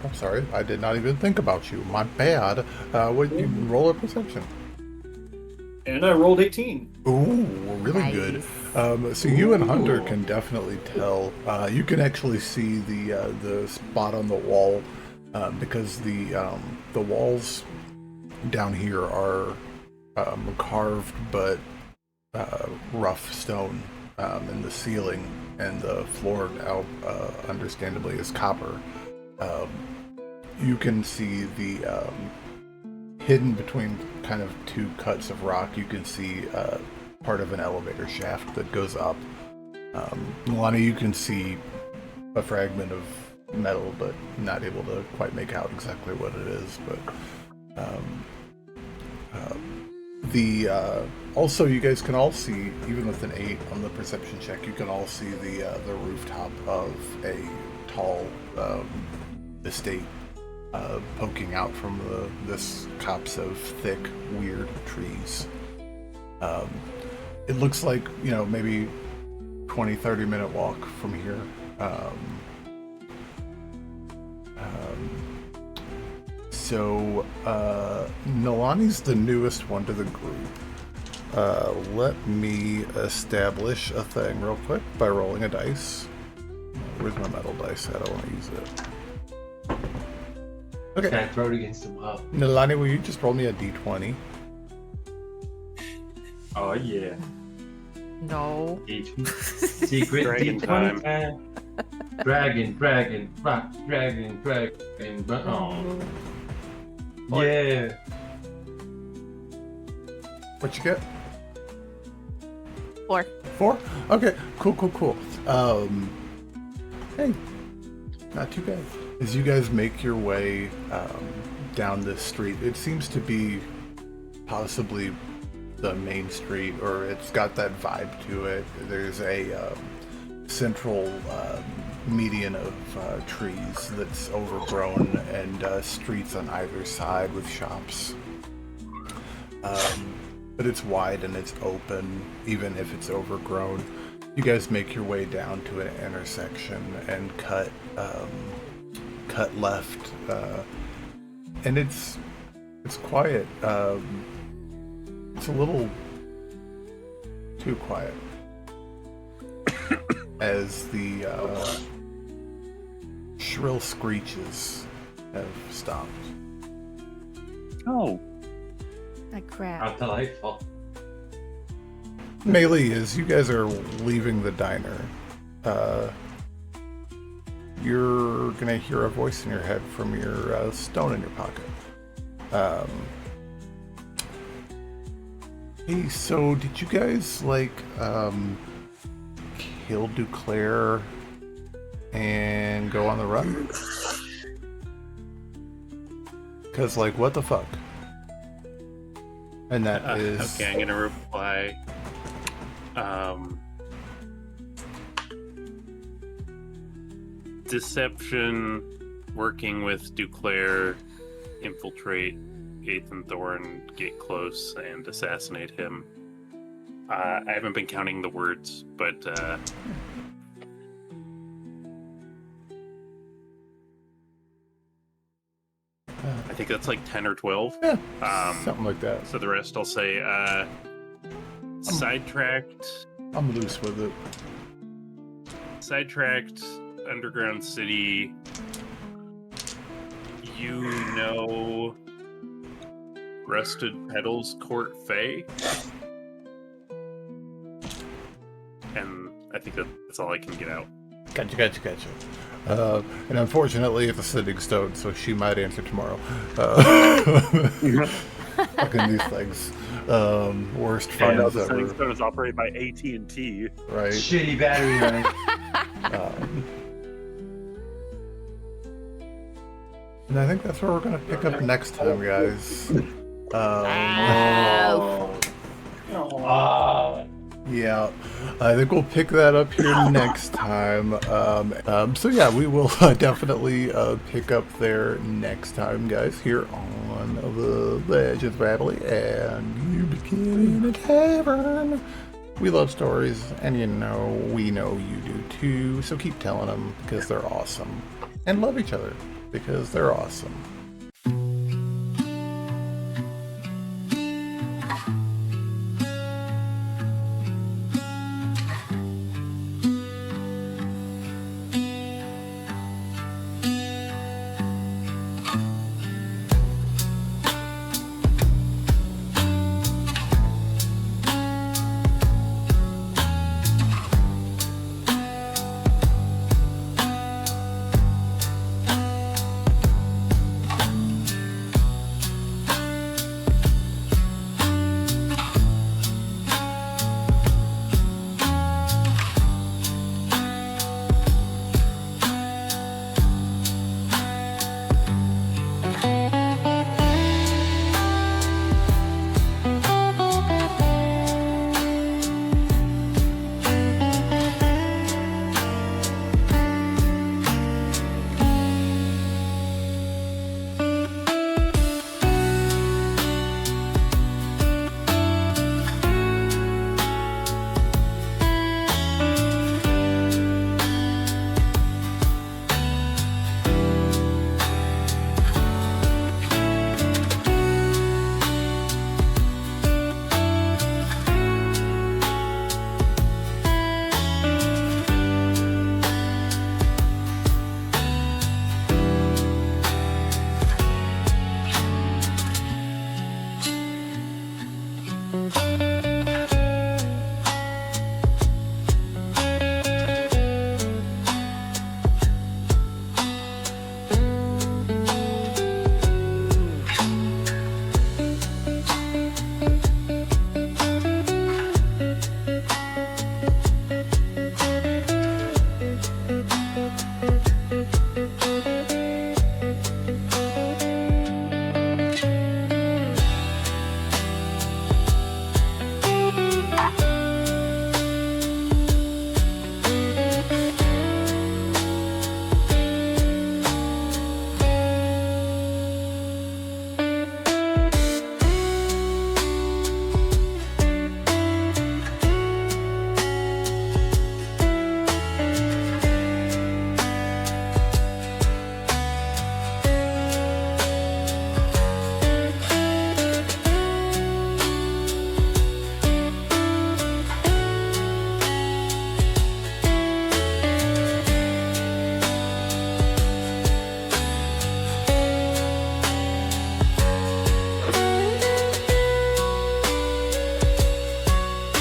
I'm sorry. I did not even think about you. My bad. What you roll a perception? And I rolled 18. Ooh, really good. So you and Hunter can definitely tell. You can actually see the spot on the wall because the walls down here are carved but rough stone, and the ceiling and the floor now understandably is copper. You can see the hidden between kind of two cuts of rock, you can see part of an elevator shaft that goes up. Nalani, you can see a fragment of metal, but not able to quite make out exactly what it is. But also, you guys can all see, even with an 8 on the perception check, you can all see the rooftop of a tall estate poking out from this copse of thick, weird trees. It looks like, maybe 20-30 minute walk from here. So Nalani's the newest one to the group. Let me establish a thing real quick by rolling a dice. Where's my metal dice at? I want to use it. Okay. Can I throw it against the wall? Nalani, will you just roll me a d20? Oh yeah. No. Secret Dragon D20 time. Dragon, rock, dragon. Oh. Yeah. What you get? 4. 4? Okay, cool. Hey, not too bad. As you guys make your way down this street, it seems to be possibly the main street, or it's got that vibe to it. There's a central median of trees that's overgrown, and streets on either side with shops. But it's wide and it's open, even if it's overgrown. You guys make your way down to an intersection and cut left, and it's quiet. It's a little too quiet as the shrill screeches have stopped. Oh, Like crap. How delightful. Melee, as you guys are leaving the diner, you're gonna hear a voice in your head from your stone in your pocket. Hey, so did you guys kill Duclair and go on the run? Cause what the fuck? And that is okay. I'm gonna reply. Deception, working with Duclair, infiltrate Ethan Thorne, get close, and assassinate him. I haven't been counting the words, but I think that's 10 or 12. yeah, something like that. So the rest I'll say, sidetracked, I'm loose with it. Sidetracked, underground city. Rusted Petals Court Fae. And I think that's all I can get out. Gotcha. And unfortunately, it's a sitting stone, so she might answer tomorrow. Fucking these things. Worst Find out friends the Sending ever. Stone is operated by AT&T. Right? Shitty battery life. And I think that's where we're gonna pick up next time, guys. Yeah, I think we'll pick that up here next time. So yeah, we will definitely pick up there next time, guys, here on the Legends Family, and you begin in a tavern. We love stories, and we know you do too, so keep telling them because they're awesome. And love each other because they're awesome.